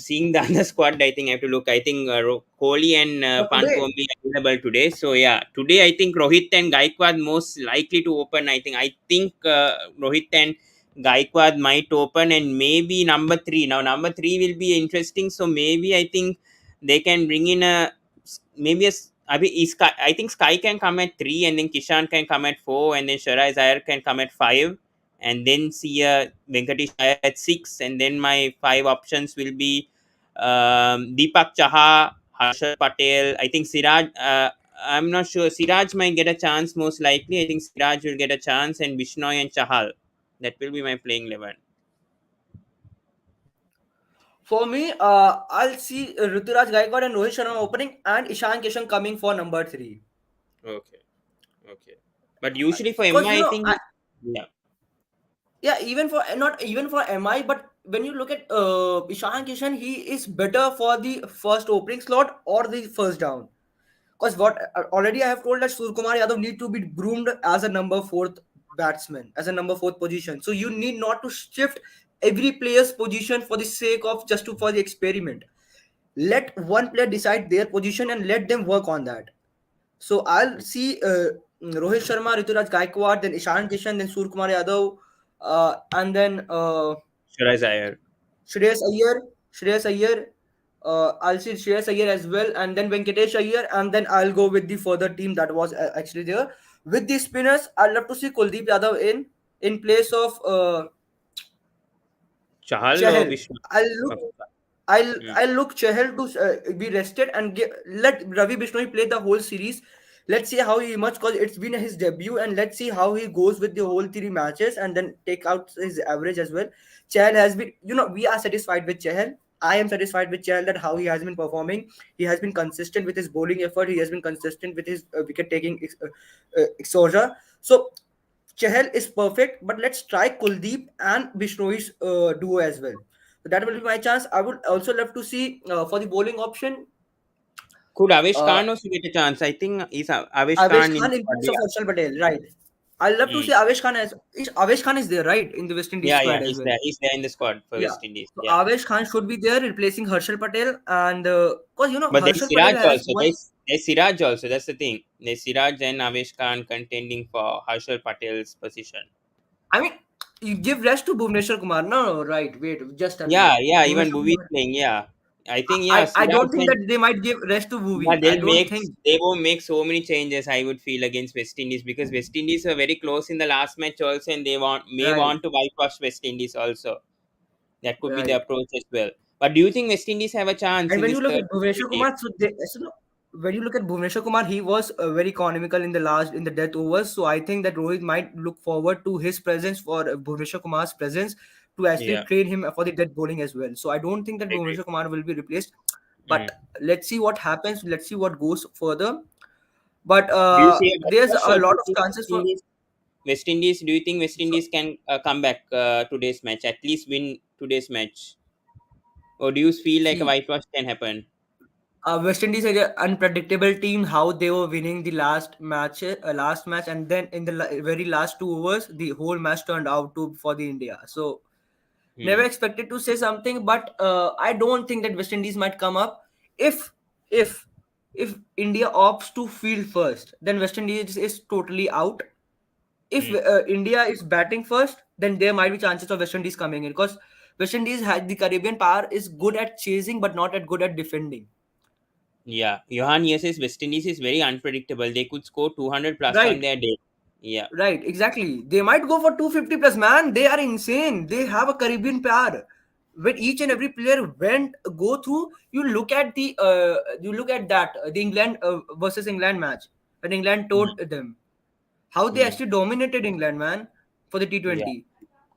seeing the other squad, I think I have to look. I think Kohli and
For
Pant
today,
won't be available today. So, yeah, today I think Rohit and Gaikwad most likely to open. I think Rohit and Gaikwad might open, and maybe number 3. Now, number 3 will be interesting. So, maybe I think they can bring in maybe I mean, I think Sky can come at 3, and then Kishan can come at 4, and then Sharai Zaire can come at 5, and then see Venkatesh Iyer at 6, and then my 5 options will be Deepak Chaha, Harshal Patel. I think Siraj. I'm not sure. Siraj might get a chance most likely. I think Siraj will get a chance, and Bishnoi and Chahal. That will be my playing 11.
for me, I'll see Ruturaj Gaikwad and Rohit Sharma opening and Ishan Kishan coming for number 3.
Okay. Okay. But usually for
Because
MI, I think yeah.
yeah, even for not even for MI, but when you look at Ishan Kishan, he is better for the first opening slot or the first down. Because what already I have told that Surkumar Yadav need to be groomed as a number fourth batsman, as a number fourth position. So you need not to shift every player's position for the sake of just to for the experiment. Let one player decide their position and let them work on that. So I'll see Rohit Sharma, Rituraj Gaikwad, then Ishan Kishan, then Surkumar Yadav, and then
Sharai Zaire.
Shreyas Iyer. Shreyas Iyer. I'll see Shreyas Iyer as well, and then Venkatesh Iyer, and then I'll go with the further team that was actually there. With the spinners, I'd love to see Kuldeep Yadav in place of
Chahal or
Chahal.
Bishnoi?
I'll look
Okay. Hmm.
I'll look Chahal to be rested and let Ravi Bishnoi play the whole series. Let's see how he much because it's been his debut, and let's see how he goes with the whole 3 matches and then take out his average as well. Chahal has been, we are satisfied with Chahal. I am satisfied with Chahal that how he has been performing. He has been consistent with his bowling effort. He has been consistent with his wicket taking exposure. So Chahal is perfect, but let's try Kuldeep and Bishnoi's duo as well. So that will be my chance. I would also love to see for the bowling option.
Could Avesh
Uh,
Khan also get a chance? I think is Avesh
Avesh
Khan in
Khan
the
in
squad.
place of
Yeah.
Harshal Patel, right? I love to see
Mm.
Avesh Khan as Avesh Khan is there, right, in the West Indies
Yeah, yeah,
squad as
he's
well.
there. He's there in the squad for
Yeah.
West Indies.
So
Yeah.
Avesh Khan should be there replacing Harshal Patel, and because
But there's
Harshal Patel
Siraj
has
also.
one.
There's Siraj also. That's the thing. There's Siraj and Avesh Khan contending for Harshal Patel's position.
I mean, you give rest to Bhuvneshwar Kumar. No, no, right. Wait, just a minute.
Yeah, yeah. Even
Bhuvneshwar
Bhuvi is
Kumar.
playing. Yeah, I think yeah.
I
Siraj
don't think
and
that they might give rest to
yeah,
Bhuvi. I don't think.
they won't make so many changes. I would feel against West Indies because West Indies were very close in the last match also, and they may
Right,
want to whitewash West Indies also. That could be the
right.
approach as well. But do you think West Indies have a chance
And
in
when
this
you look
third
at Bhuvneshwar
T20?
Kumar, when you look at Bhuvneshwar Kumar, he was very economical in the death overs. So I think that Rohit might look forward to his presence for Bhuvneshwar Kumar's presence to actually
Yeah,
train him for the death bowling as well. So I don't think that
I agree.
Bhuvneshwar Kumar will be replaced. But
Mm.
let's see what happens. Let's see what goes further. But
Do you see a
there's
whitewash
a
or do
lot
you
of
think
chances
West
for.
Indies? West Indies, do you think West
So,
Indies can come back today's match, at least win today's match? Or do you feel like a
see,
whitewash can happen?
West Indies is an unpredictable team. How they were winning the last match, and then in the very last 2 overs, the whole match turned out to for the India. So never
Hmm.
expected to say something, but I don't think that West Indies might come up if if if India opts to field first, then West Indies is totally out. If
Hmm.
India is batting first, then there might be chances of West Indies coming in because West Indies had the Caribbean power is good at chasing but not at good at defending.
Yeah, Johan Yes, West Indies is very unpredictable. They could score 200 plus on
Right,
their day. Yeah.
right, exactly. They might go for 250 plus, man. They are insane. They have a Caribbean power. When each and every player went go through, you look at that the England versus England match when England
Hmm.
told them how they
Hmm.
actually dominated England, man, for the
Yeah.
T20.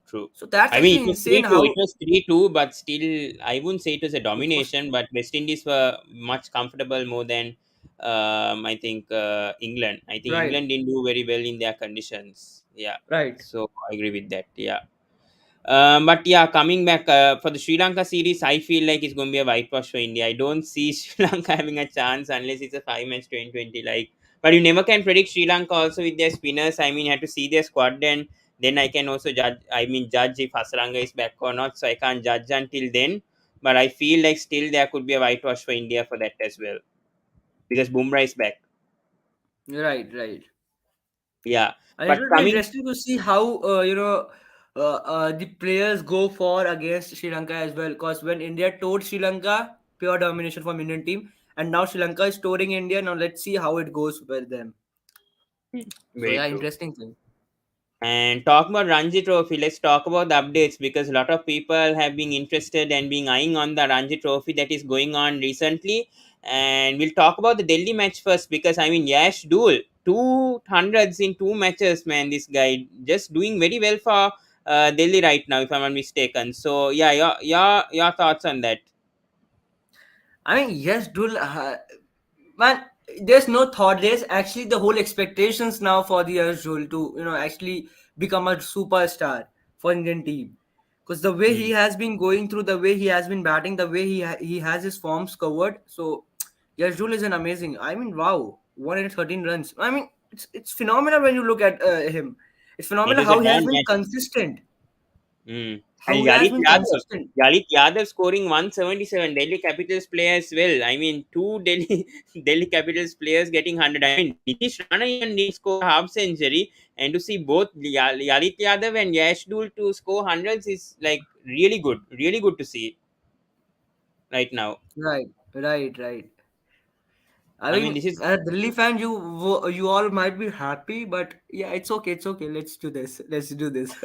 True.
So that's
I mean,
actually
it was
insane
3-2. It
how
was 3-2, but still, I wouldn't say it was a
it was.
domination. But West Indies were much comfortable more than, I think, England. I think
Right,
England didn't do very well in their conditions. Yeah.
right.
So I agree with that. Yeah. But yeah, coming back for the Sri Lanka series, I feel like it's going to be a whitewash for India. I don't see Sri Lanka having a chance unless it's a 5 match 2020. Like, but you never can predict Sri Lanka also with their spinners. I mean, you have to see their squad, then I can also judge. I mean, judge if Hasaranga is back or not. So I can't judge until then. But I feel like still there could be a whitewash for India for that as well because Bumrah is back.
Right, right.
Yeah,
And it
but
will be
coming.
interesting to see how the players go for against Sri Lanka as well. Because when India toured Sri Lanka, pure domination from Indian team, and now Sri Lanka is touring India. Now let's see how it goes with them. So
Very
yeah,
true.
interesting thing.
And talk about Ranji Trophy, let's talk about the updates because a lot of people have been interested and been eyeing on the Ranji Trophy that is going on recently. And we'll talk about the Delhi match first because I mean Yash Dul, 200s in 2 matches, man. This guy just doing very well for Delhi right now, if I'm not mistaken. So yeah, your thoughts on that?
I mean, yes, Dul, man. There's no thought. There's actually the whole expectations now for the Dul to actually become a superstar for Indian team. Because the way he
Hmm.
has been going through, the way he has been batting, the way he has his forms covered. So Yazul is an amazing. I mean, wow, 113 runs. I mean, it's phenomenal when you look at him. It's
It
phenomenal
was a
how he has
damn
been
match.
consistent.
Mm. And
How he has been consistent.
Yalit Yadav scoring 177. Delhi Capitals player as well. I mean, two Delhi Delhi Capitals players getting 100. I mean, Nitish Rana even didn't score half century, and to see both Yalit Yadav and Yash Dul to score hundreds is like really good to see right now.
Right, right, right. I
I mean,
mean,
this is
as a Delhi fan, you all might be happy, but yeah, it's okay, it's okay. Let's do this. Let's do this.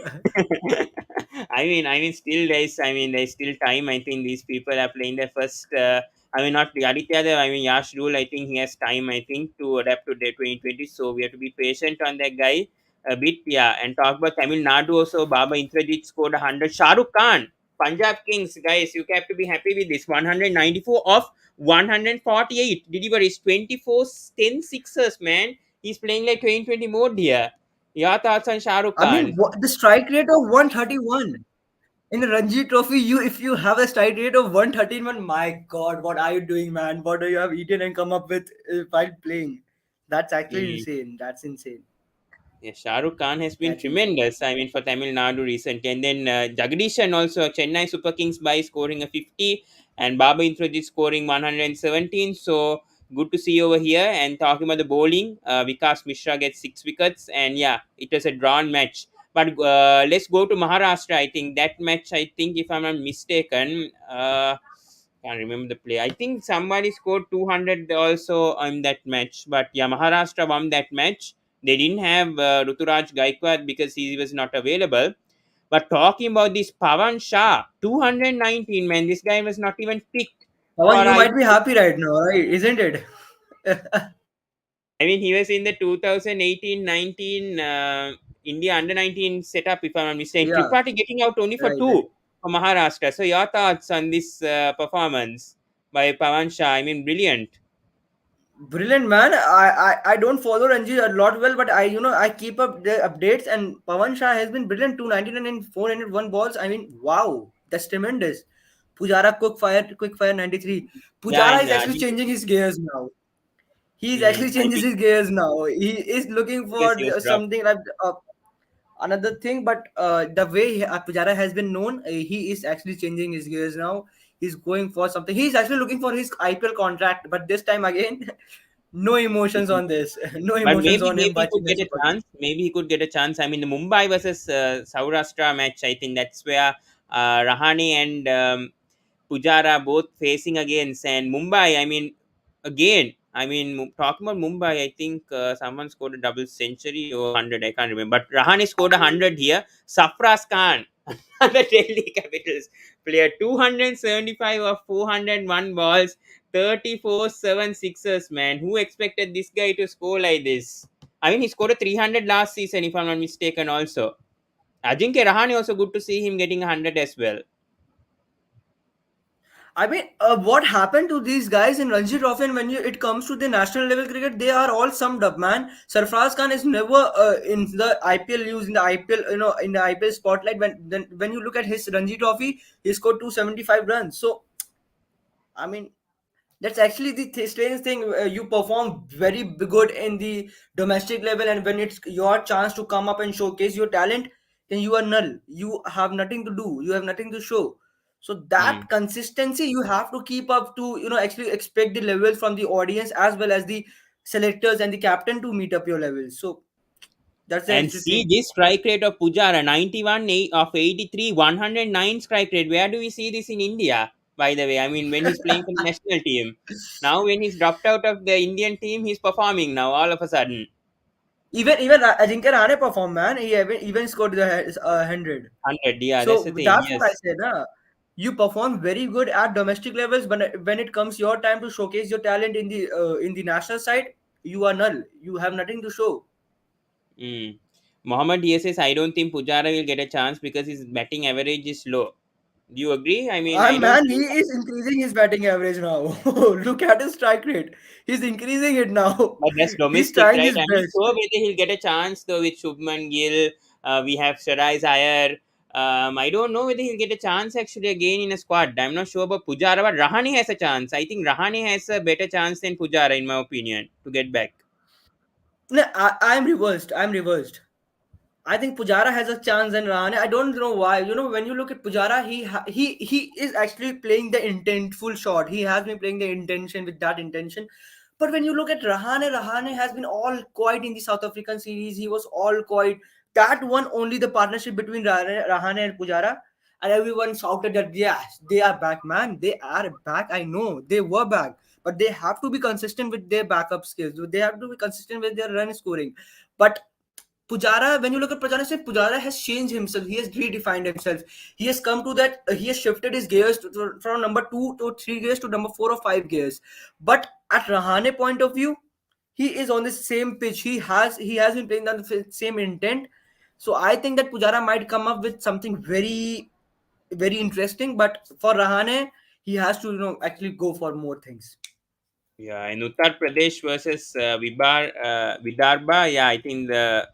still there's still time. I think these people are playing their first. I mean, not Aditya. I mean, Yash Rule. I think he has time. I think to adapt to the 2020. So we have to be patient on that guy a bit. Yeah, and talk about Tamil Nadu also. Baba Indrajit scored 100. Shah Rukh Khan. Punjab Kings, guys, you have to be happy with this. 194 of 148 deliveries, 24 10 sixers, man. He's playing like 2020 mode here. Your thoughts on Shah Rukh
I mean,
Khan?
the strike rate of 131 in a Ranji Trophy. If you have a strike rate of 131, my God, what are you doing, man? What do you have eaten and come up with while playing? That's actually
Mm.
insane. That's insane.
Yeah, Shah Rukh Khan has been
That's insane.
tremendous. I mean, for Tamil Nadu recently, and then Jagdishan also Chennai Super Kings by scoring a 50, and Baba Introjit scoring 117. So good to see over here. And talking about the bowling, Vikas Mishra gets 6 wickets, and yeah, it was a drawn match. But let's go to Maharashtra. I think that match. I think if I'm not mistaken, can't remember the play. I think somebody scored 200 also on that match. But yeah, Maharashtra won that match. They didn't have Ruturaj Gaikwad because he was not available. But talking about this Pawan Shah, 219, man, this guy was not even picked for
Pawan, you might be
IPL.
happy right now, right? Isn't it?
I mean, he was in the 2018-19 India under 19 setup, if I'm not mistaken.
Yeah,
Tripathi getting out only for
right, right.
two for Maharashtra. So, your thoughts on this performance by Pawan Shah? I mean, brilliant.
Brilliant, man. I don't follow Ranji a lot well, but I keep up the updates, and Pawan Shah has been brilliant. 299 and 401 balls. I mean, wow, that's tremendous. Pujara quick fire 93.
Yeah,
Pujara
and
is actually changing his gears now. He's actually
I
changes
think,
his gears now. He is looking
because
for
he was dropped.
something like another thing, but the way Pujara has been known, he is actually changing his gears now. He's going for something. He's actually looking for his IPL contract, but this time again, no emotions on this. No
But
emotions
maybe
on him
maybe
by
he could
Chennai
get a
Super Kings.
chance. Maybe he could get a chance. I mean, the Mumbai versus Saurashtra match. I think that's where Rahane and Pujara both facing against, and Mumbai. I mean, again. I mean, talking about Mumbai, I think someone scored a double century or 100. I can't remember. But Rahane scored 100 here. Safraz Khan, the Delhi Capitals player, 275 of 401 balls, 34 7 sixers, man. Who expected this guy to score like this? I mean, he scored a 300 last season, if I'm not mistaken, also. Ajinkya Rahane also good to see him getting 100 as well.
I mean, what happened to these guys in Ranji Trophy, and when it comes to the national level cricket, they are all summed up, man. Sarfraz Khan is never in the IPL news, in the IPL, in the IPL spotlight. When you look at his Ranji Trophy, he scored 275 runs. So, I mean, that's actually the strange thing. You perform very good in the domestic level, and when it's your chance to come up and showcase your talent, then you are null. You have nothing to do. You have nothing to show. So that
Hmm.
consistency you have to keep up to actually expect the levels from the audience as well as the selectors and the captain to meet up your levels. So that's the
And
actual
see
thing.
this strike rate of Pujara, 91 of 83, 109 strike rate. Where do we see this in India, by the way? I mean, when he's playing for the national team. Now, when he's dropped out of the Indian team, he's performing now all of a sudden.
Even Ajinkya Rahane performed, man. He even scored the 100.
100, yeah, that's the
So
thing.
that's what I
Yes.
said. You perform very good at domestic levels, but when it comes your time to showcase your talent in the national side, you are null. You have nothing to show.
Mm. Mohammad Dia says, I don't think Pujara will get a chance because his batting average is low. Do you agree? I mean, I don't
Man, he
think.
is increasing his batting average now. Look at his strike rate. He's increasing it now.
But that's
He's
domestic,
trying
right?
his
I'm not
best.
sure whether he'll get a chance though with Shubman Gill. We have Sarai Iyer. I don't know whether he'll get a chance actually again in a squad. I'm not sure about Pujara, but Rahane has a chance. I think Rahane has a better chance than Pujara, in my opinion, to get back.
No, I'm reversed. I'm reversed. I think Pujara has a chance and Rahane. I don't know why. When you look at Pujara, he is actually playing the intentful shot. He has been playing the intention with that intention. But when you look at Rahane has been all quiet in the South African series. He was all quiet. That one only the partnership between Rahane and Pujara, and everyone shouted that yes, they are back, man. They are back. I know they were back, but they have to be consistent with their backup skills. They have to be consistent with their run scoring. But Pujara, when you look at Pujara has changed himself. He has redefined himself. He has come to that. He has shifted his gears from number 2 to 3 gears to number 4 or 5 gears. But at Rahane point of view, he is on the same pitch. He has been playing on the same intent. So I think that Pujara might come up with something very very interesting. But for Rahane, he has to actually go for more things.
Yeah, in Uttar Pradesh versus Vidarbha, yeah, I think the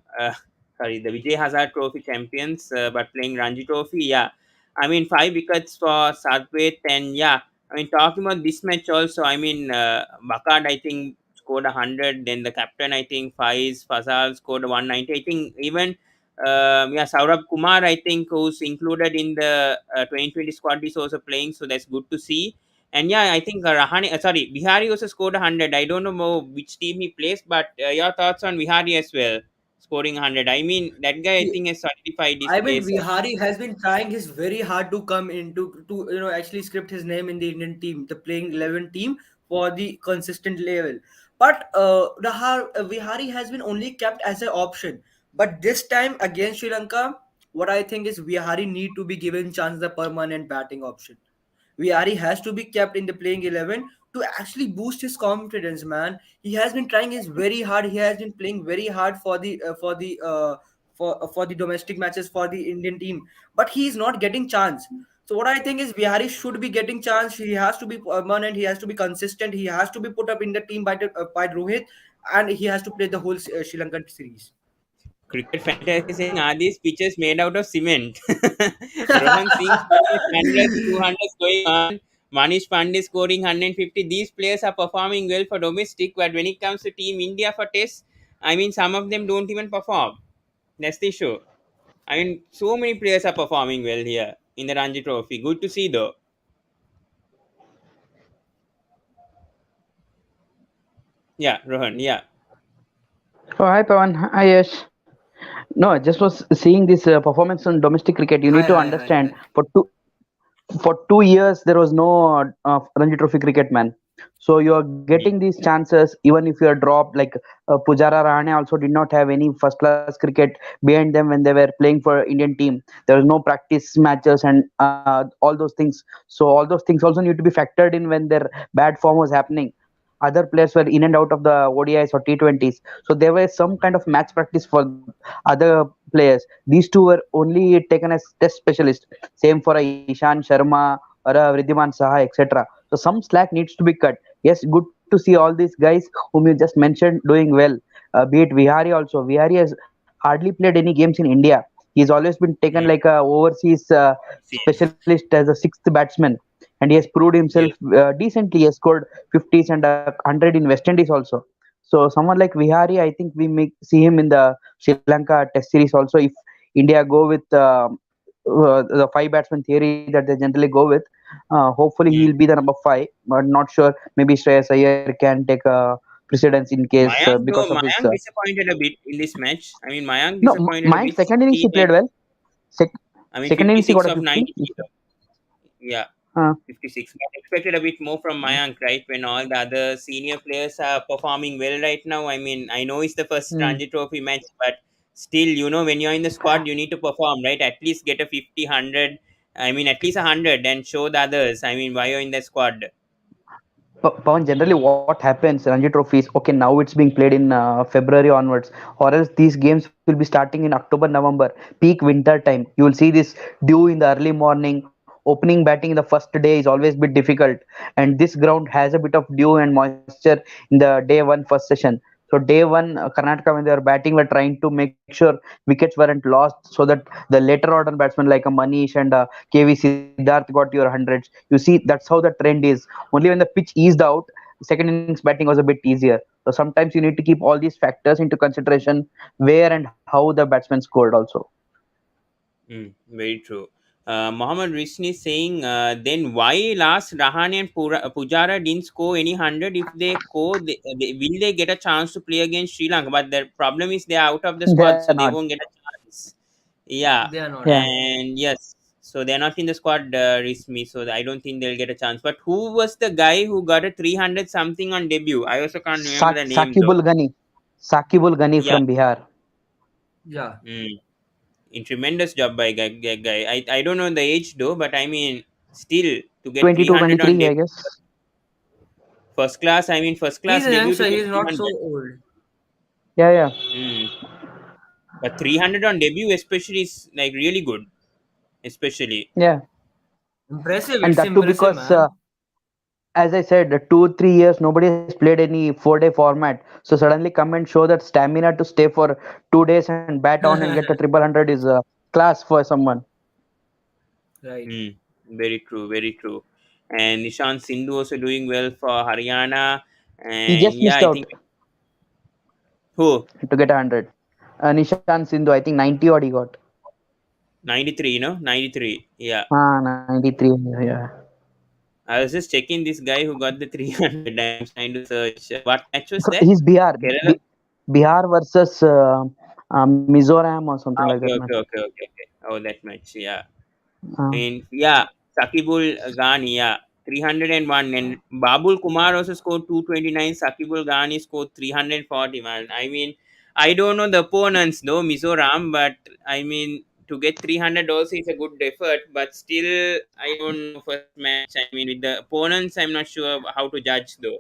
Vijay Hazard Trophy champions, but playing Ranji Trophy, yeah. I mean, 5 wickets for Sadhwet, and yeah, I mean, talking about this match also, I mean, Bakad, I think, scored 100, then the captain, I think, Faiz Fazal scored 190. I think even, yeah, Saurabh Kumar, I think, who's included in the 2020 squad, is also playing, so that's good to see. And yeah, I think Bihari also scored 100. I don't know which team he plays, but your thoughts on Bihari as well, scoring 100. I mean, that guy I think has solidified his
I mean,
place.
Vihari has been trying his very hard to come into to actually script his name in the Indian team, the playing 11 team for the consistent level. But Vihari has been only kept as an option. But this time against Sri Lanka, what I think is Vihari need to be given chance the permanent batting option. Viari has to be kept in the playing 11 to actually boost his confidence, man. He has been trying his very hard. He has been playing very hard for the domestic matches for the Indian team, but he is not getting chance. So what I think is Vihari should be getting chance. He has to be permanent. He has to be consistent. He has to be put up in the team by Rohit, and he has to play the whole Sri Lankan series.
Cricket fantasy saying, are these pitches made out of cement? Rohan Singh scoring 100, 200 going on. Manish Pandey scoring 150. These players are performing well for domestic, but when it comes to Team India for Test, I mean, some of them don't even perform. That's the issue. I mean, so many players are performing well here in the Ranji Trophy. Good to see, though. Yeah, Rohan. Yeah.
Oh, hi Pawan. Hi Yash. No, I just was seeing this performance on domestic cricket. You need
Hi,
to
hi, hi,
understand
hi.
for 2 years there was no Ranji Trophy cricket, man. So you are getting
Mm.
these chances even if you are dropped. Like Pujara Rahane also did not have any first class cricket behind them when they were playing for Indian team. There was no practice matches and all those things. So all those things also need to be factored in when their bad form was happening. Other players were in and out of the ODIs or T20s. So there was some kind of match practice for other players. These two were only taken as test specialists. Same for a Ishan Sharma or a Vridhiman Saha, etc. So some slack needs to be cut. Yes, good to see all these guys whom you just mentioned doing well. Be it Vihari also. Vihari has hardly played any games in India. He's always been taken
Mm.
like a overseas
Yes.
specialist as a sixth batsman, and he has proved himself
Yeah.
decently. He has scored 50s and 100 in West Indies also. So someone like Vihari, I think we may see him in the Sri Lanka Test series also. If India go with the five batsman theory that they generally go with, hopefully he'll be
Mm.
the number five. But not sure. Maybe Shreyas Iyer can take precedence in case
Mayank,
because
though,
of his.
Mayank disappointed a bit in this match. I mean, Mayank
No,
disappointed a
Mayank
bit.
second innings he
60,
played well. Sec-
I mean,
Second innings he got
56
a
of
50.
90. Yeah,
Uh,
56. I expected a bit more from Mayank, right? When all the other senior players are performing well right now. I mean, I know it's the first
hmm.
Ranji Trophy match, but still, when you're in the squad, you need to perform, right? At least get a 50, 100. I mean, at least 100 and show the others. I mean, why you're in the squad.
Pawan, generally what happens, Ranji Trophy is okay. Now it's being played in February onwards, or else these games will be starting in October, November, peak winter time. You will see this dew in the early morning. Opening batting in the first day is always bit difficult, and this ground has a bit of dew and moisture in the day one first session. So day one, Karnataka when they were batting were trying to make sure wickets weren't lost, so that the later order batsmen like a Manish and KV Siddharth got your hundreds. You see, that's how the trend is. Only when the pitch eased out, second innings batting was a bit easier. So sometimes you need to keep all these factors into consideration, where and how the batsman scored also.
Very true. Mohammed Risni saying, then why last Rahane and Pujara didn't score any 100? If they score, will they get a chance to play against Sri Lanka? But the problem is they are out of the
They are
squad, so
not.
they won't get a chance. Yeah,
They are not.
Yeah,
and yes, so they're not in the squad, Rismi, so I don't think they'll get a chance. But who was the guy who got a 300 something on debut? I also can't remember the name though.
Sakibul Ghani. Sakibul Ghani
Yeah.
from Bihar.
Yeah.
Mm. In tremendous job by guy. I don't know the age though, but I mean, still to get
22,
300 on
23, I
debut,
guess.
first class. I mean, first
He's
class
a
debut to
youngster.
get
He's not so
300.
old.
Yeah, yeah.
Mm. But 300 on debut, especially, is like really good. Especially,
Yeah.
Impressive.
And
It's
that too
impressive,
because,
man.
as I said, 2 3 years nobody has played any 4-day format. So suddenly come and show that stamina to stay for 2 days and bat on and get a triple hundred is class for someone.
Right.
Hmm. Very true, very true. And Nishant Sindhu also doing well for Haryana.
He
And
just
yeah,
missed
I
out
think who
to get 100. Nishan Sindhu, I think 90 odd he got.
93, 93. Yeah,
93. Yeah.
I was just checking this guy who got the 300. I'm trying to search. What match was that?
He's Bihar.
Kerala.
Bihar versus Mizoram or something like that
Okay,
match.
okay, okay, okay, okay. Oh, that match. Yeah.
Uh,
And yeah, Sakibul Ghani, yeah, 301. And Babul Kumar also scored 229. Sakibul Ghani scored 340. Man, I mean, I don't know the opponents though, Mizoram, but I mean, to get 300 also is a good effort, but still, I don't know first match. I mean, with the opponents, I'm not sure how to judge though.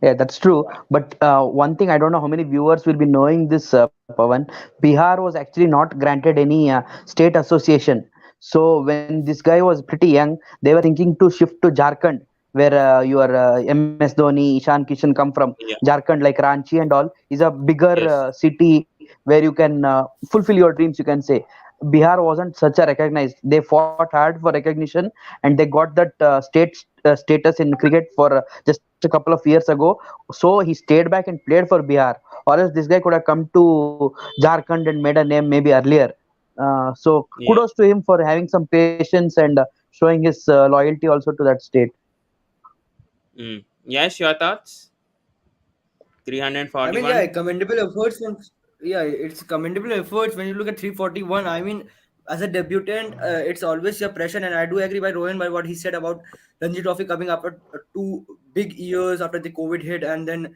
Yeah, that's true. But one thing I don't know how many viewers will be knowing this, Pavan. Bihar was actually not granted any state association. So when this guy was pretty young, they were thinking to shift to Jharkhand, where your MS Dhoni, Ishan Kishan come from.
Yeah,
Jharkhand, like Ranchi and all, is a bigger
yes,
city where you can fulfill your dreams. You can say. Bihar wasn't such a recognized. They fought hard for recognition, and they got that status in cricket for just a couple of years ago. So he stayed back and played for Bihar, or else this guy could have come to Jharkhand and made a name maybe earlier. So
yeah.
kudos to him for having some patience and showing his loyalty also to that state.
Mm. Yes, your thoughts?
I mean, yeah,
341.
commendable efforts. Yeah, it's commendable efforts when you look at 341. I mean, as a debutant, it's always a pressure, and I do agree by Rohan by what he said about Ranji Trophy coming after 2 big years after the COVID hit, and then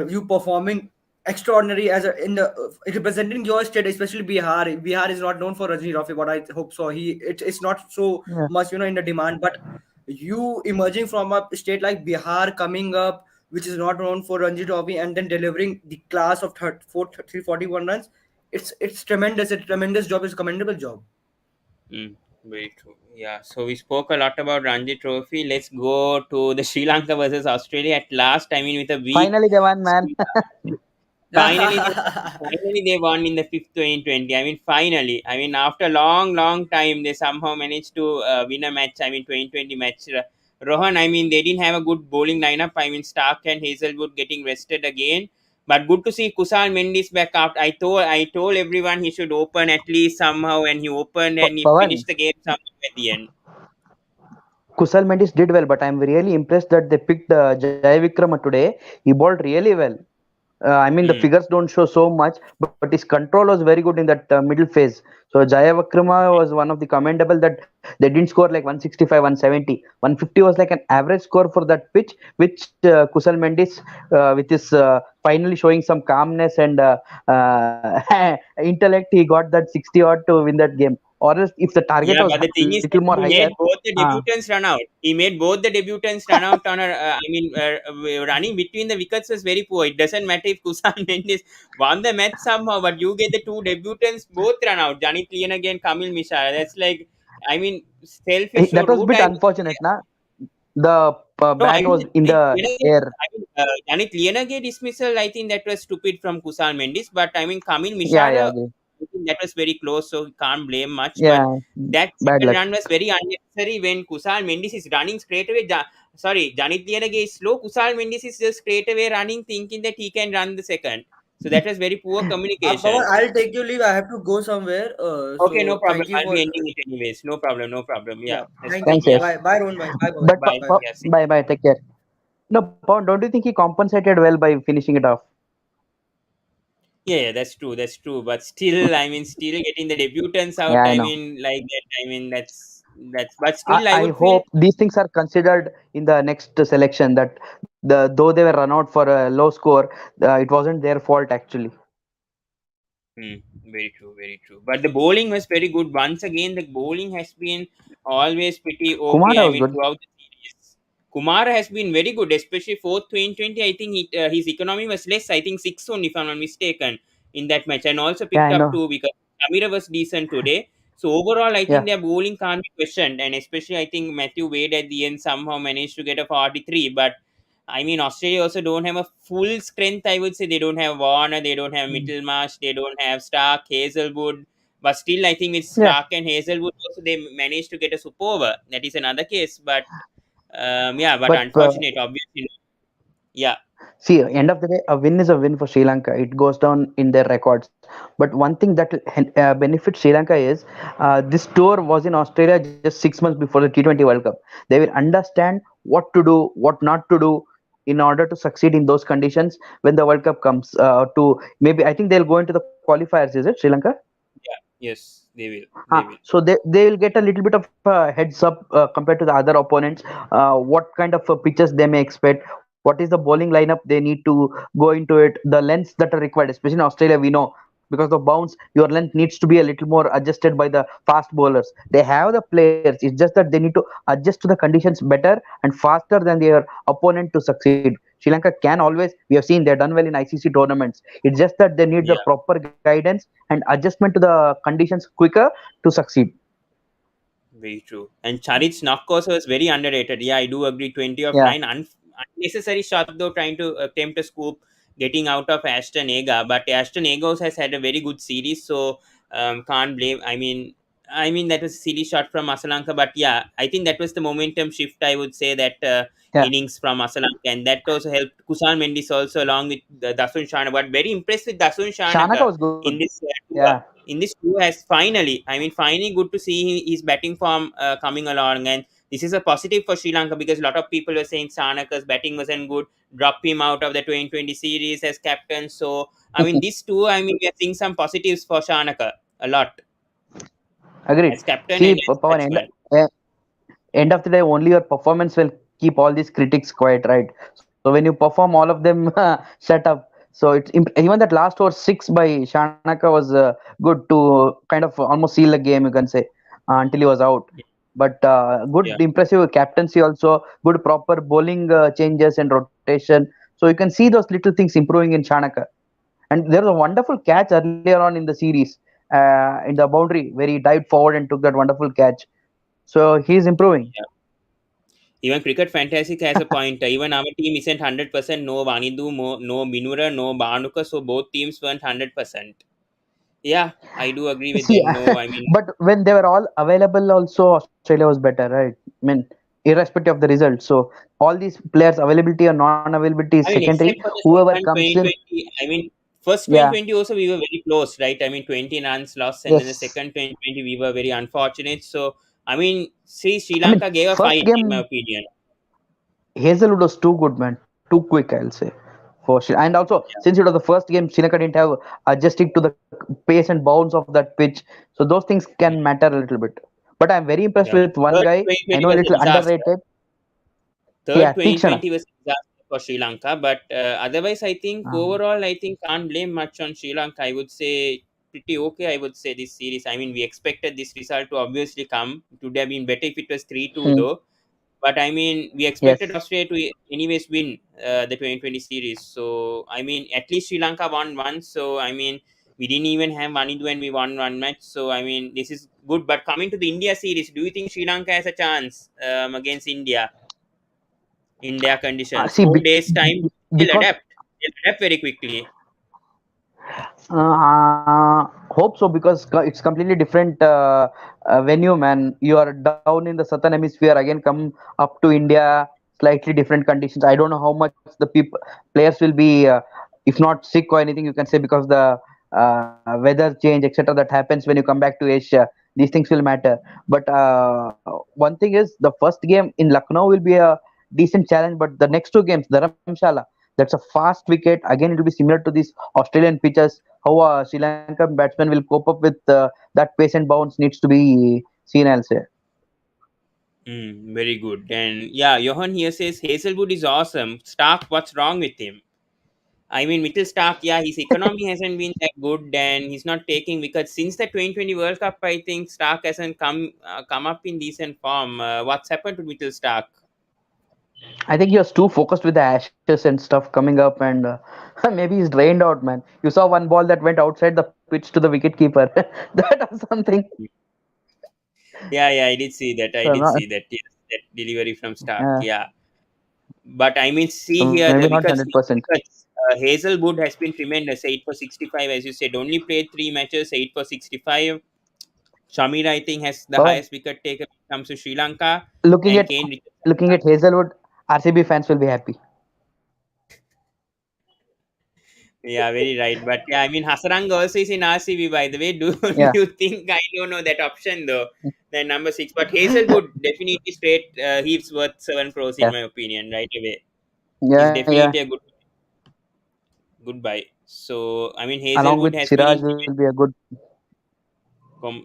you performing extraordinary as in the representing your state, especially Bihar. Bihar is not known for Ranji Trophy, what I hope so. It's not so
Yeah.
much in the demand, but you emerging from a state like Bihar coming up which is not known for Ranji Trophy, and then delivering the class of 341 runs. It's tremendous. It's a tremendous job. It's a commendable job.
Mm, very true. Yeah. So we spoke a lot about Ranji Trophy. Let's go to the Sri Lanka versus Australia at last. I mean, with a week.
Finally, they won, man.
Finally, finally they won in the fifth 2020. I mean, finally. I mean, after long, long time, they somehow managed to win a match. I mean, 2020 match. Rohan, I mean, they didn't have a good bowling lineup. I mean, Stark and Hazelwood getting rested again. But good to see Kusal Mendes back out. I told everyone he should open at least somehow, and he opened and he
Pawan,
finished the game somehow at the end.
Kusal Mendes did well, but I'm really impressed that they picked Jai Vikrama today. He bowled really well. I mean, the
Hmm.
figures don't show so much, but his control was very good in that middle phase. So Jayavakrama was one of the commendable that they didn't score like 165, 170. 150 was like an average score for that pitch, which Kusal Mendes, with his finally showing some calmness and intellect, he got that 60 odd to win that game. Or else, if the target
Yeah,
was
but the
a
thing
little
is
more
that he
higher,
made both the
uh,
debutants run out. He made both the debutants run out on a. Running between the wickets was very poor. It doesn't matter if Kusan Mendes won the match somehow, but you get the two debutants both run out. Janit Lian again, Kamil Mishra. That's like, I mean, selfish
that
or
was a
rude.
bit
I would
unfortunate,
say.
na? The
No, I
bat
mean,
was in
Janit
the
Lianage,
air.
I mean, Janit Lianage dismissal, I think that was stupid from Kusan Mendes. But I mean, Kamil
Yeah, yeah,
Mishara,
agree.
I think that was very close, so we can't blame much. But
Yeah,
that
bad
second
luck.
run was very unnecessary when Kusal Mendes is running straight away. Sorry, Janit Lianage is slow. Kusal Mendes is just straight away running, thinking that he can run the second. So that was very poor
Pawan,
communication.
I'll take you leave. I have to go somewhere.
Okay, no
So
problem.
thank you
I'll
for
be ending it anyways. No problem. No problem.
yeah.
Yeah, that's
Thank
fine.
you.
Thanks,
Yeah.
Yash.
Bye, bye, Rohan. Bye, bye,
But
bye,
Bye.
bye.
Yeah. See.
bye bye, take care. No, Pawan, don't you think he compensated well by finishing it off?
Yeah, that's true. That's true. But still, I mean, still getting the debutants out.
Yeah, I
I
know.
mean, like that. I mean, that's. But still, I
I
would feel.
hope these things are considered in the next selection. That though they were run out for a low score, it wasn't their fault actually.
Hmm, very true. Very true. But the bowling was very good. Once again, the bowling has been always pretty okay.
Kumara
I
was
mean,
good.
throughout the series, Kumara has been very good, especially fourth 2020. I think his economy was less. I think six only, if I'm not mistaken, in that match, and also
Yeah,
picked
I
up
know.
two because Amira was decent today. So overall, I think
Yeah.
their bowling can't be questioned, and especially I think Matthew Wade at the end somehow managed to get a 43. But I mean, Australia also don't have a full strength. I would say they don't have Warner, they don't have
Mm.
Middlemarsh, they don't have Stark, Hazelwood. But still, I think with
Yeah.
Stark and Hazelwood also they managed to get a super over. That is another case. But yeah, but
But
unfortunate, obviously. Yeah,
see, end of the day, a win is a win for Sri Lanka. It goes down in their records. But one thing that will benefit Sri Lanka is this tour was in Australia just 6 months before the T20 World Cup. They will understand what to do, what not to do in order to succeed in those conditions when the World Cup comes. To maybe I think they'll go into the qualifiers. Is it Sri Lanka?
yeah, yes, they will. They will.
So they will get a little bit of heads up compared to the other opponents. What kind of pitches they may expect, what is the bowling lineup they need to go into it, the lengths that are required, especially in Australia. We know because of bounce, your length needs to be a little more adjusted by the fast bowlers. They have the players, it's just that they need to adjust to the conditions better and faster than their opponent to succeed. Sri Lanka can always, we have seen they've done well in ICC tournaments. It's just that they need the
Yeah.
proper guidance and adjustment to the conditions quicker to succeed.
Very true. And Charit's knock also was very underrated. Yeah, I do agree. 20 of
Yeah,
9. Unnecessary shot, though, trying to attempt a scoop, getting out of Ashton Ega. But Ashton Egos has had a very good series, so can't blame. I mean that was a silly shot from Asalanka, but yeah, I think that was the momentum shift. I would say that
yeah.
innings from Asalanka, and that also helped Kusan Mendis also along with Dasun Shanaka. But very impressed with Dasun
Shanaka
Shanaka
was good.
in this tour.
Yeah,
In this tour has finally good to see his batting form coming along, and this is a positive for Sri Lanka because a lot of people were saying Sanaka's batting wasn't good, drop him out of the 2020 series as captain. So I mean this tour, we are seeing some positives for Shanaka a lot
agreed.
as captain
See,
and as
Pawan,
batsman.
end of the day, only your performance will keep all these critics quiet, right? So when you perform, all of them shut up. So even that last over six by Shanaka was good to kind of almost seal the game, you can say, until he was out. But good,
Yeah,
impressive captaincy also, good proper bowling changes and rotation. So you can see those little things improving in Shanaka. And there was a wonderful catch earlier on in the series in the boundary where he dived forward and took that wonderful catch. So he's improving.
yeah. Even Cricket Fantastic has a point. Even our team isn't 100%. No Vanidu, no Minura, no Banuka. So both teams weren't 100%. Yeah, I do agree with
See,
them. No, I mean,
but when they were all available, also Australia was better, right? I mean, irrespective of the result. So all these players' availability or non-availability is secondary.
except for the
Whoever
second
comes in,
2020, first
yeah,
2020 also we were very close, right? 20 runs lost, and then the
yes.
second 2020 we were very unfortunate. So, Sri
I mean,
Lanka gave a
first
fight, in my
game
opinion.
Hazelwood was too good, man, too quick, I'll say. For Sri. And also, since it was the first game, Sri Lanka didn't have adjusting to the pace and bounce of that pitch. So those things can matter a little bit. But I'm very impressed
Yeah,
with one
third
guy. I
2020
know a
was a
little
disaster.
underrated.
Third
Yeah,
2020
Tikshana.
was a disaster for Sri Lanka, but otherwise, I think
Um,
overall, I think can't blame much on Sri Lanka. I would say pretty okay. I would say this series. We expected this result to obviously come. It would have been better if it was 3-2
hmm,
though. But we expected
yes.
Australia to anyways win the 2020 series. So at least Sri Lanka won once. So we didn't even have Manidu and we won one match. So this is good. But coming to the India series, do you think Sri Lanka has a chance against India in their conditions?
See,
4 days time, they'll
because
adapt. They'll adapt very quickly.
hope so because it's completely different venue, man. You are down in the southern hemisphere, again come up to India, slightly different conditions. I don't know how much the people players will be, if not sick or anything, you can say because the weather change, etc. That happens when you come back to Asia. These things will matter. But one thing is the first game in Lucknow will be a decent challenge, but the next two games, Dharamshala, that's a fast wicket. Again, it will be similar to these Australian pitches. How a Sri Lankan batsman will cope up with that pace and bounce needs to be seen, I'll say.
Very good. And yeah, Johan here says Hazelwood is awesome. Stark, what's wrong with him? Mitchell Stark, yeah, his economy hasn't been that good, and he's not taking wickets since the 2020 World Cup. I think Stark hasn't come up in decent form. What's happened to Mitchell Stark?
I think he was too focused with the ashes and stuff coming up, and maybe he's drained out, man. You saw one ball that went outside the pitch to the wicket keeper. That was something.
Yeah, I did see that. I
So
did
not,
see that. Yes, that delivery from Stark.
uh,
Yeah, but I mean, see
so
here
maybe
the
not
wickets.
100%.
Hazelwood has been tremendous. 8 for 65, as you said. Only played 3 matches. 8 for 65. Shamira, I think, has the
Pawan,
highest wicket taker when it comes to Sri Lanka,
looking
and
at
Kane Richardson.
looking at Hazelwood, RCB fans will be happy.
Yeah, very right. But yeah, I mean, Hasaranga also is in RCB, by the way. Do
Yeah,
you think? I don't know that option though. Then number 6, but Hazelwood definitely straight. He's worth 7 crores in
yeah,
my opinion, right away. He's
yeah, yeah.
definitely a good buy. So I mean,
Along
Hazelwood
with
has been
Siraj
in
will be a good.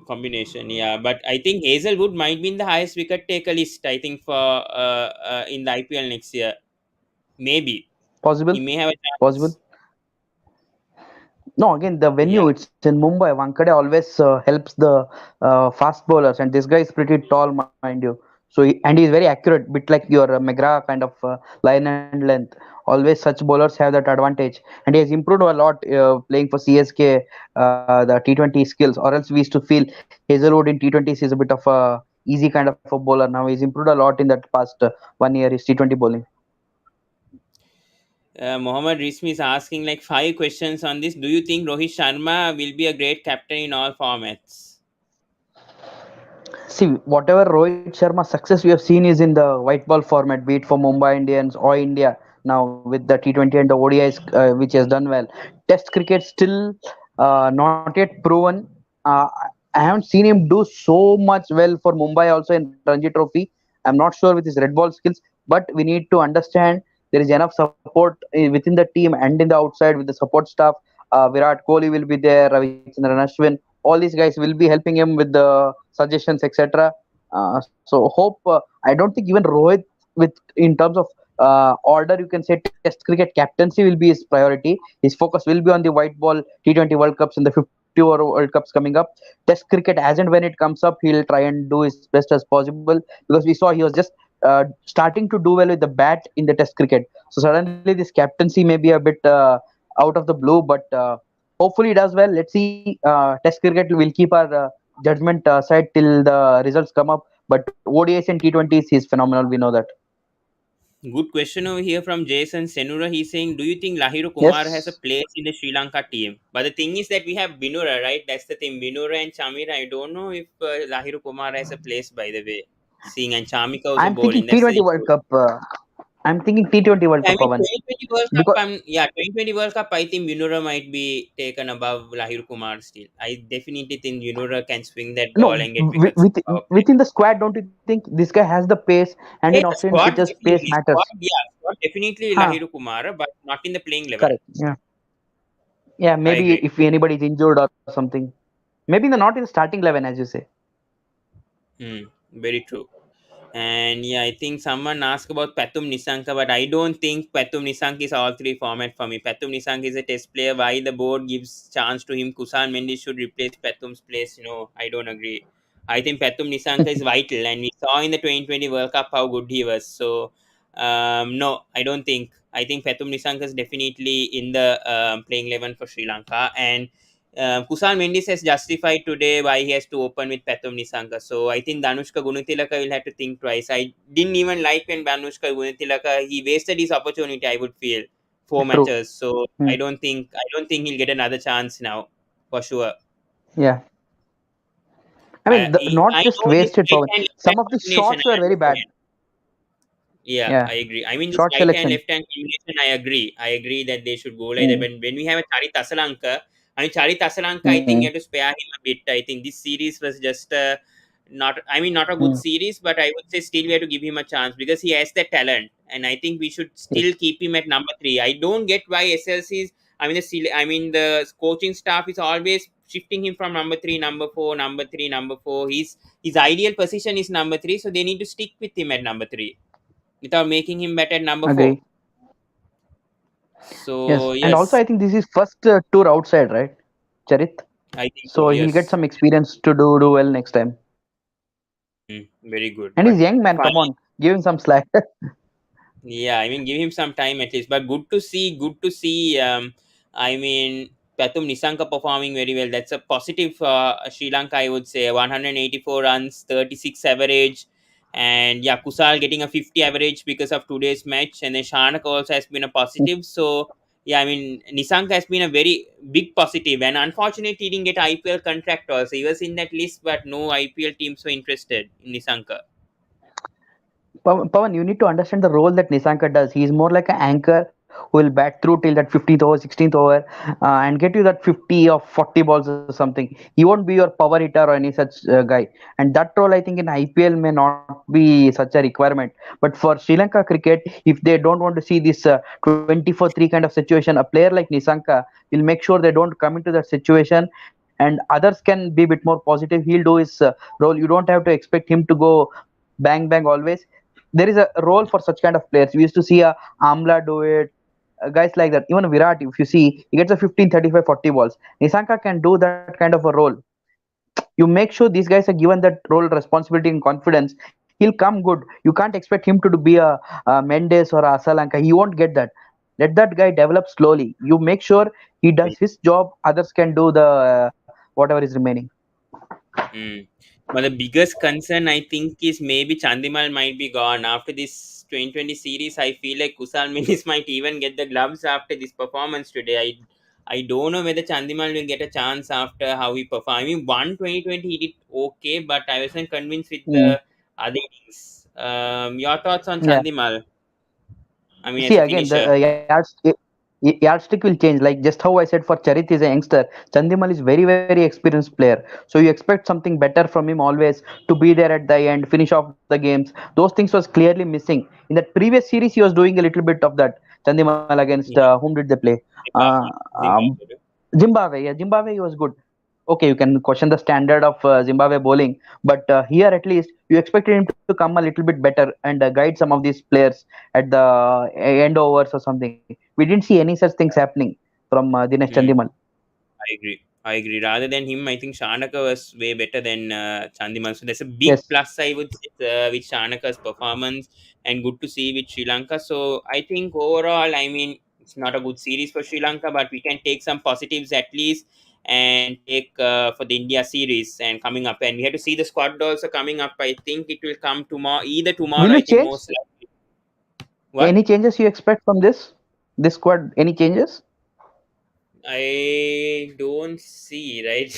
combination. Yeah, but I think Hazelwood might be in the highest wicket taker list. I think for in the IPL next year, maybe he
Possible,
may have a
possible.
chance.
No, again, the
Yeah.
venue, it's in Mumbai. Wankhede always helps the fast bowlers, and this guy is pretty tall, mind you. So and he's very accurate, bit like your McGrath kind of line and length. Always such bowlers have that advantage, and he has improved a lot playing for CSK. The T20 skills, or else we used to feel Hazelwood in T20s is a bit of a easy kind of a bowler. Now he's improved a lot in that past 1 year. His T20 bowling.
Mohammad Rizmi is asking like 5 questions on this. Do you think Rohit Sharma will be a great captain in all formats?
See, whatever Rohit Sharma success we have seen is in the white ball format, be it for Mumbai Indians or India now with the T20 and the ODIs, which has done well. Test cricket still not yet proven. Uh, I haven't seen him do so much well for Mumbai also in Ranji Trophy. I'm not sure with his red ball skills, but we need to understand there is enough support within the team and in the outside with the support staff. Virat Kohli will be there, Ravichandran Ashwin, all these guys will be helping him with the suggestions, etc. So hope I don't think even Rohit with in terms of order you can say Test cricket captaincy will be his priority. His focus will be on the white ball T20 World Cups and the 50 over World Cups coming up. Test cricket as and when it comes up, he'll try and do his best as possible because we saw he was just starting to do well with the bat in the Test cricket. So suddenly this captaincy may be a bit out of the blue, but hopefully he does well. Let's see. Test cricket will keep our judgment aside till the results come up. But ODIs and T20s, he's phenomenal. We know that.
Good question over here from Jason Senura. He's saying, do you think Lahiru Kumar has a
Yes,
place in the Sri Lanka team? But the thing is that we have Binura, right? That's the thing. Binura and Chamira. I don't know if Lahiru Kumar has a place, by the way. Seeing and Chamika also
I'm thinking
bowling. That's the
T20 World
issue.
Cup. I'm thinking T20 World
I
Cup,
mean,
Pavan.
2020 World Cup,
Because
2020 World Cup, I think Binura might be taken above Lahiru Kumar still. I definitely think Binura can swing that ball
no,
and get wickets in power play.
within the squad, don't you think this guy has the pace? And in
Yeah, the
Australian
squad
pitches, pace
definitely.
matters.
Squad definitely
Huh?
Lahiru Kumar, but not in the playing 11.
Correct. Yeah. Yeah.
I
Maybe
agree.
if anybody is injured or something, maybe not in the starting 11, as you say.
Very true. And yeah, I think someone asked about Pathum Nisanka, but I don't think Pathum Nisanka is all three format for me. Pathum Nisanka is a test player. Why the board gives chance to him? Kusan Mendes should replace Pathum's place. No, I don't agree. I think Pathum Nisanka is vital, and we saw in the 2020 World Cup how good he was. So, no, I don't think. I think Pathum Nisanka is definitely in the playing 11 for Sri Lanka, and Kusan Mendes has justified today why he has to open with Pathum Nisanka. So I think Danushka Gunatilaka will have to think twice. I didn't even like when Danushka Gunatilaka he wasted his opportunity. I would feel 4 matches.
True.
So
Hmm.
I don't think he'll get another chance now for sure.
Yeah. I mean, not
I
just
know this
wasted
right
power.
hand left
Some
hand
of the
combination.
shots were
I
very bad.
understand. Yeah,
Yeah.
I agree. I mean, this
Short
right hand,
selection.
left hand combination, I agree. I agree that they should go like that.
Hmm.
When we have a Chari Tasalanka, Chari Tasalanka, I think
Hmm.
you have to spare him a bit. I think this series was just not, not a good
Hmm.
series, but I would say still we have to give him a chance because he has that talent. And I think we should still
Yes.
keep him at number 3. I don't get why SLC's, the coaching staff is always shifting him from number 3, number 4, number 3, number 4. His ideal position is number 3, so they need to stick with him at number 3 without making him better at number 4.
Agree.
So
Yes. And also,
yes,
I think this is first tour outside, right, Charit?
I think so.
So he'll get
Yes,
some experience to do well next time.
very good.
And
But
he's young man.
fine,
Come on, give him some slack.
yeah. I mean, give him some time at least. But good to see. Good to see. I mean, Pathum Nisanka performing very well. That's a positive for Sri Lanka, I would say. 184 runs, 36 average, and yeah, Kusal getting a 50 average because of today's match, and then Shanaka also has been a positive. So yeah, I mean Nisanka has been a very big positive, and unfortunately he didn't get IPL contract also. He was in that list, but no IPL teams were interested in Nisanka.
Pawan, you need to understand the role that Nisanka does. He is more like an anchor who will bat through till that 15th over, 16th over, and get you that 50 or 40 balls or something. He won't be your power hitter or any such guy. And that role, I think, in IPL may not be such a requirement. But for Sri Lanka cricket, if they don't want to see this 24-3 kind of situation, a player like Nisanka will make sure they don't come into that situation, and others can be a bit more positive. He'll do his role. You don't have to expect him to go bang bang always. There is a role for such kind of players. We used to see Amla do it, guys like that. Even Virat, if you see, he gets a 15, 35, 40 balls. Nisanka can do that kind of a role. You make sure these guys are given that role, responsibility, and confidence. He'll come good. You can't expect him to be a Mendes or a Asalanka. He won't get that. Let that guy develop slowly. You make sure he does his job. Others can do the whatever is remaining.
Mm. But the biggest concern I think is maybe Chandimal might be gone after this 2020 series. I feel like Kusal Mendis might even get the gloves after this performance today. I don't know whether Chandimal will get a chance after how he performed. I mean, one 2020 he did okay, but I wasn't convinced with
Mm.
the other innings. Your thoughts on
Yeah.
Chandimal? I mean, as
See
a
again, the
finisher.
yardstick will change. Like just how I said for Charit is a youngster, Chandimal is very experienced player. So you expect something better from him always to be there at the end, finish off the games. Those things was clearly missing in that previous series. He was doing a little bit of that. Chandimal against
Yeah,
whom did they play? Uh,
Zimbabwe.
um,
Zimbabwe.
Zimbabwe. Yeah, Zimbabwe. He was good. Okay, you can question the standard of Zimbabwe bowling, but here at least you expected him to come a little bit better and guide some of these players at the end overs or something. We didn't see any such things happening from Dinesh
Hmm.
Chandimal.
I agree. I agree. Rather than him, I think Shanaka was way better than Chandimal. So there's a big
Yes.
plus, I would say, with Shanaka's performance, and good to see with Sri Lanka. So I think overall, I mean, it's not a good series for Sri Lanka, but we can take some positives at least and take for the India series and coming up. And we have to see the squad also coming up. I think it will come tomorrow, either tomorrow,
Will you
I think
change
most likely. What?
any changes you expect from this squad? Any changes?
I don't see, right?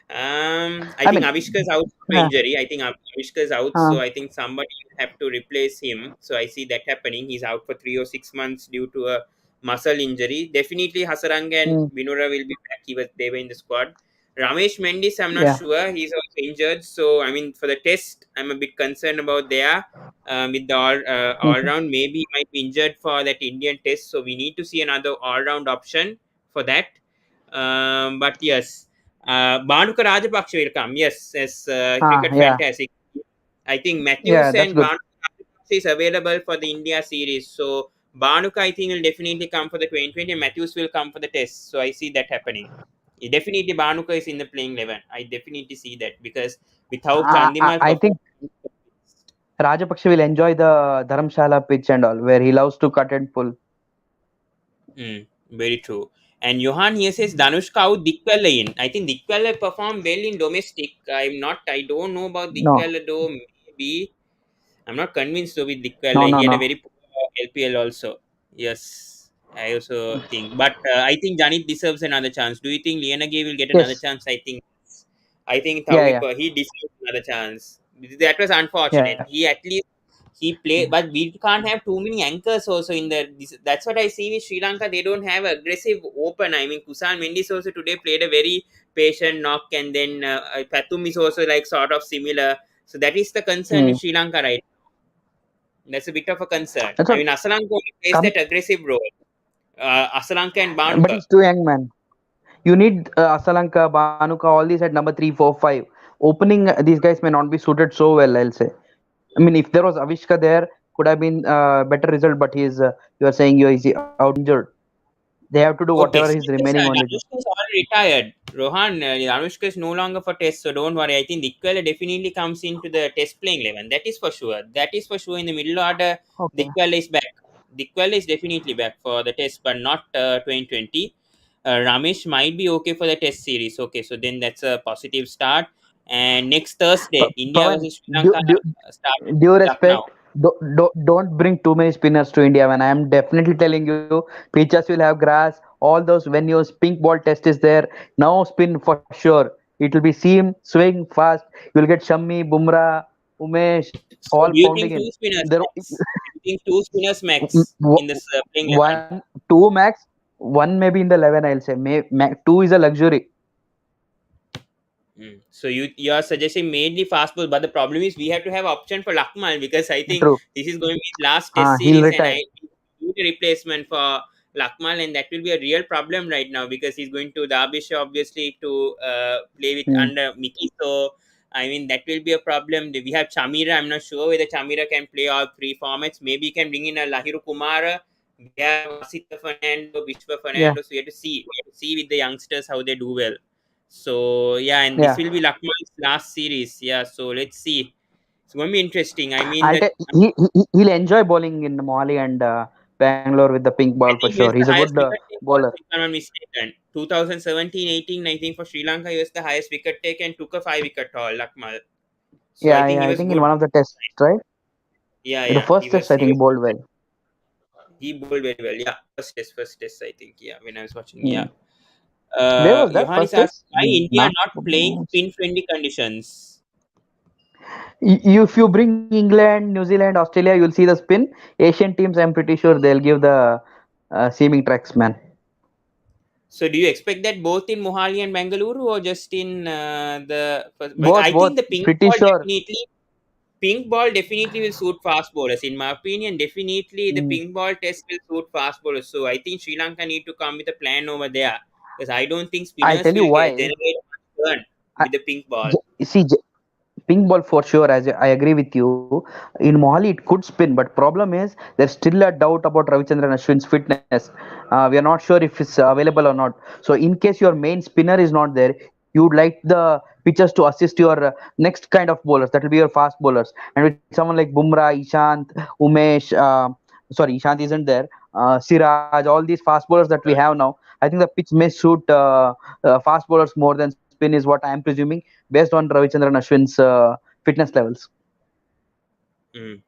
I
I
think
mean,
Avishka is out for
uh,
injury. I think Avishka is out,
uh,
so I think somebody will have to replace him. So I see that happening. He's out for 3 or 6 months due to a muscle injury. Definitely Hasaranga and
mm,
Vinura will be back. They were in the squad. Ramesh Mendis, I'm not
yeah.
sure. He's also injured. So I mean, for the test, I'm a bit concerned about there. With the all
Mhm.
round, maybe he might be injured for that Indian test. So we need to see another all round option for that. But yes, Bhanuka Rajapaksa will come. Yes, cricket
Yeah.
fantastic. I think
Yeah.
Matthews
That's
and
good.
Bhanuka Rajapaksa is available for the India series. So Bhanuka, I think, will definitely come for the 2020 and Matthews will come for the test. So I see that happening. Definitely Bhanuka is in the playing 11. I definitely see that because with how Chandimal
I think
performed.
Rajapaksa will enjoy the Dharamshala pitch and all, where he loves to cut and pull.
Very true. And Johan here says Danushka out Dikwella in. I think Dikwella performed well in domestic. I don't know about
No,
Dikwella though. Maybe. I'm not convinced though with
no,
Dikwella.
no,
He had a
no.
very poor LPL also. Yes, I also think. But I think Janit deserves another chance. Do you think Lianage will get another
Yes.
chance? I think
Yeah, yeah,
he deserves another chance. That was
yeah.
unfortunate. He at least he play, but we can't have too many anchors also in the. That's what I see with Sri Lanka. They don't have aggressive open. I mean, Kusan Mendis also today played a very patient knock, and then Pathum is also like sort of similar. So that is the concern with
Mm.
Sri Lanka, right? That's a bit of a concern.
That's
I
what.
mean, Asalanka only plays
Come,
that aggressive role. Asalanka and
but
Banuka.
he's too young, man. You need Asalanka, Banuka, all these at number 3, 4, 5. Opening these guys may not be suited so well. I'll say. I mean, if there was Avishka there, could have been better result. But he's you are saying you is out injured. They have to do whatever
Okay,
he's
see,
remaining
yes,
only.
Danushka is already retired. Rohan, Danushka is no longer for test, so don't worry. I think Dikwella definitely comes into the test playing 11. That is for sure. That is for sure. In the middle order,
Okay.
Dikwella is back. Dikwella is definitely back for the test, but not 2020. Ramesh might be okay for the test series. Okay, so then that's a positive start. And next Thursday, India
Pawan,
versus Sri Lanka start at
due
Lucknow.
respect, don't bring too many spinners to India, man. I am definitely telling you, pitches will have grass. All those when your pink ball test is there, now spin for sure. It will be seam, swing fast. You'll get Shammi, Bumrah, Umesh,
So
all
do you
pounding
think
in.
two spinners
There,
max? Do you think two spinners max in this playing 11?
one, two max, one maybe in the 11. I'll say. Two is a luxury.
So you are suggesting mainly fast ball, but the problem is we have to have option for Lakmal because I think
True.
this is going to be his last test
He'll
series, and I
retire.
need a replacement for Lakmal, and that will be a real problem right now because he's going to Derbyshire obviously to play with
Hmm.
under Mickey. So I mean that will be a problem. We have Chamira. I'm not sure whether Chamira can play all three formats. Maybe he can bring in a Lahiru Kumara. We have Asita Fernando, Vishwa
Yeah,
Fernando. So we have to see. We have to see with the youngsters how they do well. So yeah, and this
yeah.
will be Lucknow's last series. Yeah, so let's see. It's going to be interesting. I mean,
I'll
that
tell he'll enjoy bowling in Mohali and Bangalore with the pink ball
I
for
think he
sure.
was
He's
the
a good
highest wicket taker
bowler.
also, if I'm not mistaken. 2017-18, I think for Sri Lanka, he was the highest wicket take and took a 5 wicket haul, Lakmal. So I
Yeah,
think
yeah.
he
I
was
think in
good.
one of the tests, right?
Yeah,
In the
yeah,
first test, I think he bowled well.
he bowled very well. Yeah, first test, I think. Yeah, when I was watching. Yeah.
Hmm. Where was that
Johan is
first
asked
test?
why India not playing
Nagpur.
spin-friendly conditions.
If you bring England, New Zealand, Australia, you'll see the spin. Asian teams, I'm pretty sure they'll give the seaming tracks, man.
So do you expect that both in Mohali and Bengaluru or just in the first? But
Both,
I
both.
think the
Pretty sure.
pink ball definitely will suit fast bowlers. In my opinion, definitely the
Hmm.
pink ball test will suit fast bowlers. So I think Sri Lanka need to come with a plan over there because I don't think
I'll
spinners
tell you
will get
why.
generate much run
I,
with the pink ball.
see, pink ball for sure. As I agree with you, in Mohali it could spin, but problem is there's still a doubt about Ravichandran Ashwin's fitness. We are not sure if it's available or not. So in case your main spinner is not there, you would like the pitchers to assist your next kind of bowlers. That will be your fast bowlers. And with someone like Bumrah, Ishant, Umesh, sorry, Ishant isn't there. Siraj, all these fast bowlers that we have now. I think the pitch may suit fast bowlers more than spin is what I am presuming based on Ravichandran Ashwin's fitness levels.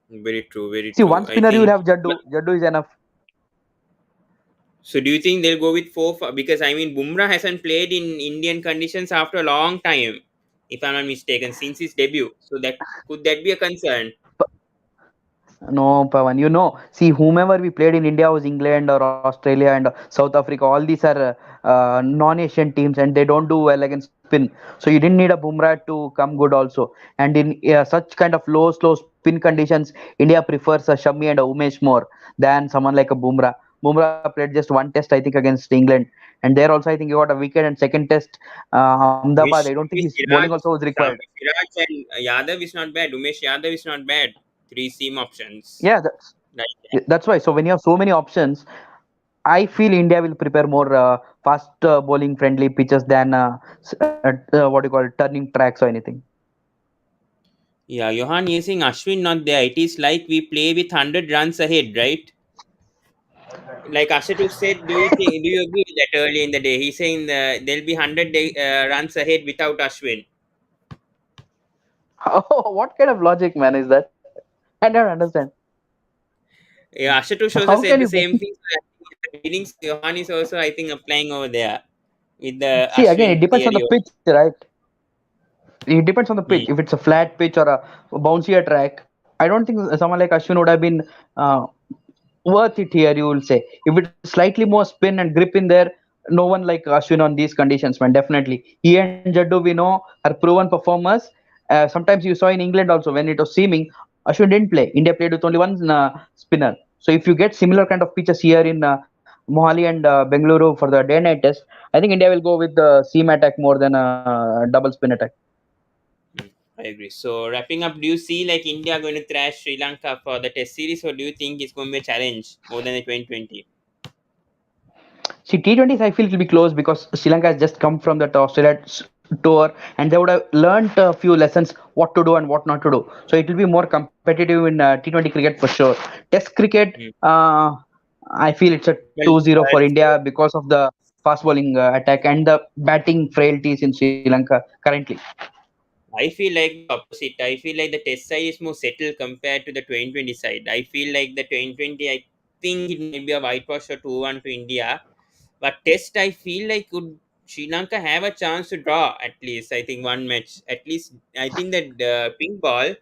Very true, very
See,
true.
one
I
spinner you will
think.
have Jaddu. Jaddu is enough.
So do you think they'll go with because I mean Bumrah hasn't played in Indian conditions after a long time, if I'm not mistaken, since his debut. So that could that be a concern?
No, Pawan, see, whomever we played in India was England or Australia and South Africa. All these are non-Asian teams, and they don't do well against spin. So you didn't need a Bumrah to come good also. And in such kind of low, slow spin conditions, India prefers a Shami and a Umesh more than someone like a Bumrah. Bumrah played just one test, I think, against England, and there also I think he got a wicket. And second test, Ahmedabad. I don't think his bowling also was required.
Siraj and Yadav is not bad. Umesh Yadav is not bad. Three seam options.
Yeah,
Like
that's why. So when you have so many options, I feel India will prepare more fast bowling friendly pitches than what do you call it, turning tracks or anything.
yeah, Johan using Ashwin not there. It is like we play with 100 runs ahead, right? Like Ashitu said, do you agree with that early in the day? He's saying there'll be 100 runs ahead without Ashwin.
Oh, what kind of logic, man, is that? I don't understand.
Yeah, Ashitu
How
also
can
said the
you
same thing. So at the beginning, so Johan is also, I think, applying over there with the
see again? It
Ashwin
depends on the
theory.
pitch, right? It depends on the pitch.
Hmm.
If it's a flat pitch or a bouncier track, I don't think someone like Ashwin would have been uh, worth it here. You will say if it's slightly more spin and grip in there, no one like Ashwin on these conditions, man. Definitely, he and Jaddu we know are proven performers. Sometimes you saw in England also when it was seaming, Ashwin didn't play. India played with only one spinner. So if you get similar kind of pitches here in Mohali and Bengaluru for the day night test, I think India will go with the seam attack more than a double spin attack.
I agree. So wrapping up, do you see like India going to thrash Sri Lanka for the Test series, or do you think it's going to be a challenge more than the 2020?
See, T20s, I feel it will be close because Sri Lanka has just come from that Australia tour and they would have learnt a few lessons what to do and what not to do. So it will be more competitive in T20 cricket for sure. Test cricket,
Hmm.
I feel it's a
Well,
2-0 for
let's
India because of the fast bowling attack and the batting frailties in Sri Lanka currently.
I feel like the opposite. I feel like the test side is more settled compared to the 2020 side. I feel like the 2020, I think it may be a whitewash or 2-1 to India. But test, I feel like could Sri Lanka have a chance to draw at least. I think one match. At least I think that pink ball,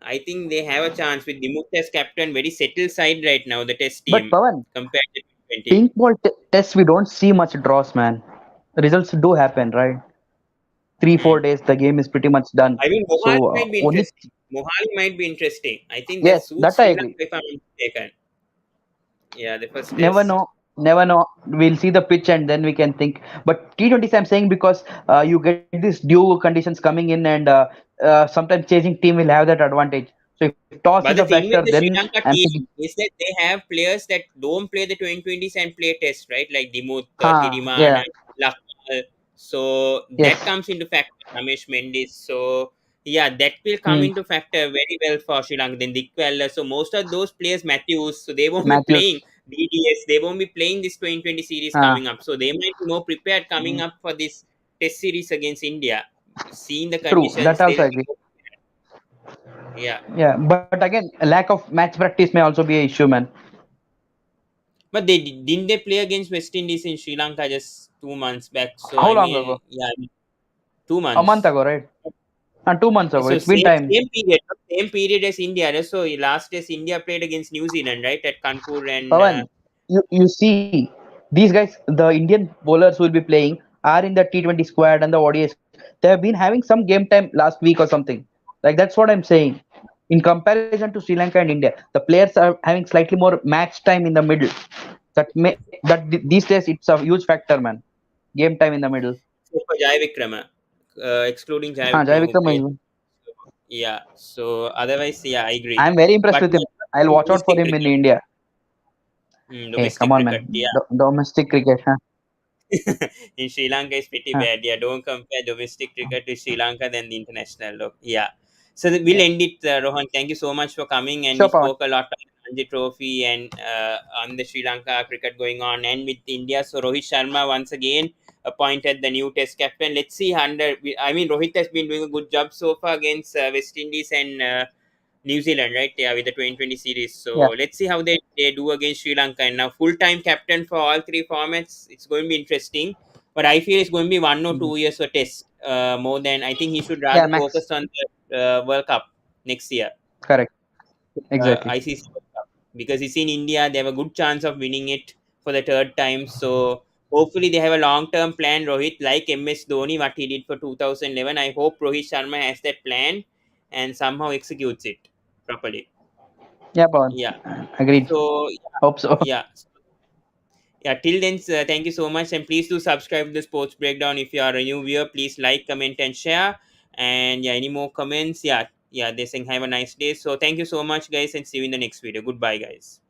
I think they have a chance with Dimuk as captain. Very settled side right now, the test
But
team
Pawan,
compared to 2020.
pink ball test we don't see much draws, man. Results do happen, right? 3 4
Hmm.
days the game is pretty much done.
I mean,
So
Mohali might be
only
interesting. Mohali might be interesting. I think that
yes,
suits
that I
Sri Lanka
agree.
if I'm not mistaken. Yeah, the first
Never
test.
know, never know. We'll see the pitch and then we can think. But T20s, I'm saying because you get these due conditions coming in, and sometimes chasing team will have that advantage. So if toss is a
But the
factor,
thing with the
then
Sri Lanka
I'm thinking,
team is that they have players that don't play the 2020s and play test, right? Like Dimut,
yeah,
Tirimana, Lakmal. So that
yes,
comes into factor. Ramesh Mendis. So yeah, that will come
hmm,
into factor very well for Sri Lanka. Then Dikwella. So most of those players, Matthews, so they won't be playing
Matthews,
DDS. They won't be playing this 2020 series
uh,
coming up. So they might be more prepared coming up for this test series against India. Seeing the
true. That
conditions,
also
they'll
I
be
agree.
more prepared. Yeah.
Yeah, but again, a lack of match practice may also be a issue, man.
But they didn't they play against West Indies in Sri Lanka just 2 months back. So
How
I
long
mean,
ago?
yeah, 2 months.
A month ago, right? 2 months ago.
So
It's been
same
time.
same period as India. So last test India played against New Zealand, right, at Kanpur, and
Pawan, you see, these guys, the Indian bowlers who will be playing are in the T20 squad and the ODI. They have been having some game time last week or something. Like that's what I'm saying. In comparison to Sri Lanka and India, the players are having slightly more match time in the middle. These days it's a huge factor, man. Game time in the middle.
so for Jai Vikrama, excluding Jai
Jai
Vikrama who
Vikram
played.
is.
Yeah. So otherwise, yeah, I agree.
I'm very impressed
But
with him.
yeah,
I'll watch out for
domestic
him in
cricket,
India. Hey, come
domestic
on, man.
cricket, yeah.
Domestic cricket, huh?
In Sri Lanka is pretty
Huh.
bad. Yeah, don't compare domestic cricket to Sri Lanka than the international. Look, yeah. So we'll
Yeah.
end it, Rohan. Thank you so much for coming, and we
Sure, Pawan.
spoke a lot on the Ranji Trophy and on the Sri Lanka cricket going on, and with India. So Rohit Sharma once again appointed the new Test captain. Let's see I mean, Rohit has been doing a good job so far against West Indies and New Zealand, right? Yeah, with the 2020 series.
Yeah.
So let's see how they do against Sri Lanka. And now full time captain for all three formats. It's going to be interesting. But I feel it's going to be 1 or 2 years for test. More than I think he should
Yeah,
rather
Max.
focus on the World Cup next year,
Correct. Exactly.
ICC World Cup, because it's in India. They have a good chance of winning it for the third time. So hopefully they have a long term plan. Rohit, like MS Dhoni, what he did for 2011. I hope Rohit Sharma has that plan and somehow executes it properly.
Yeah, Pawan.
Yeah.
Agreed.
So
Hope so.
yeah, yeah. Till then, thank you so much, and please do subscribe to the Sports Breakdown. If you are a new viewer, please like, comment, and share. And yeah, any more comments? Yeah, yeah. They're saying have a nice day. So thank you so much, guys, and see you in the next video. Goodbye, guys.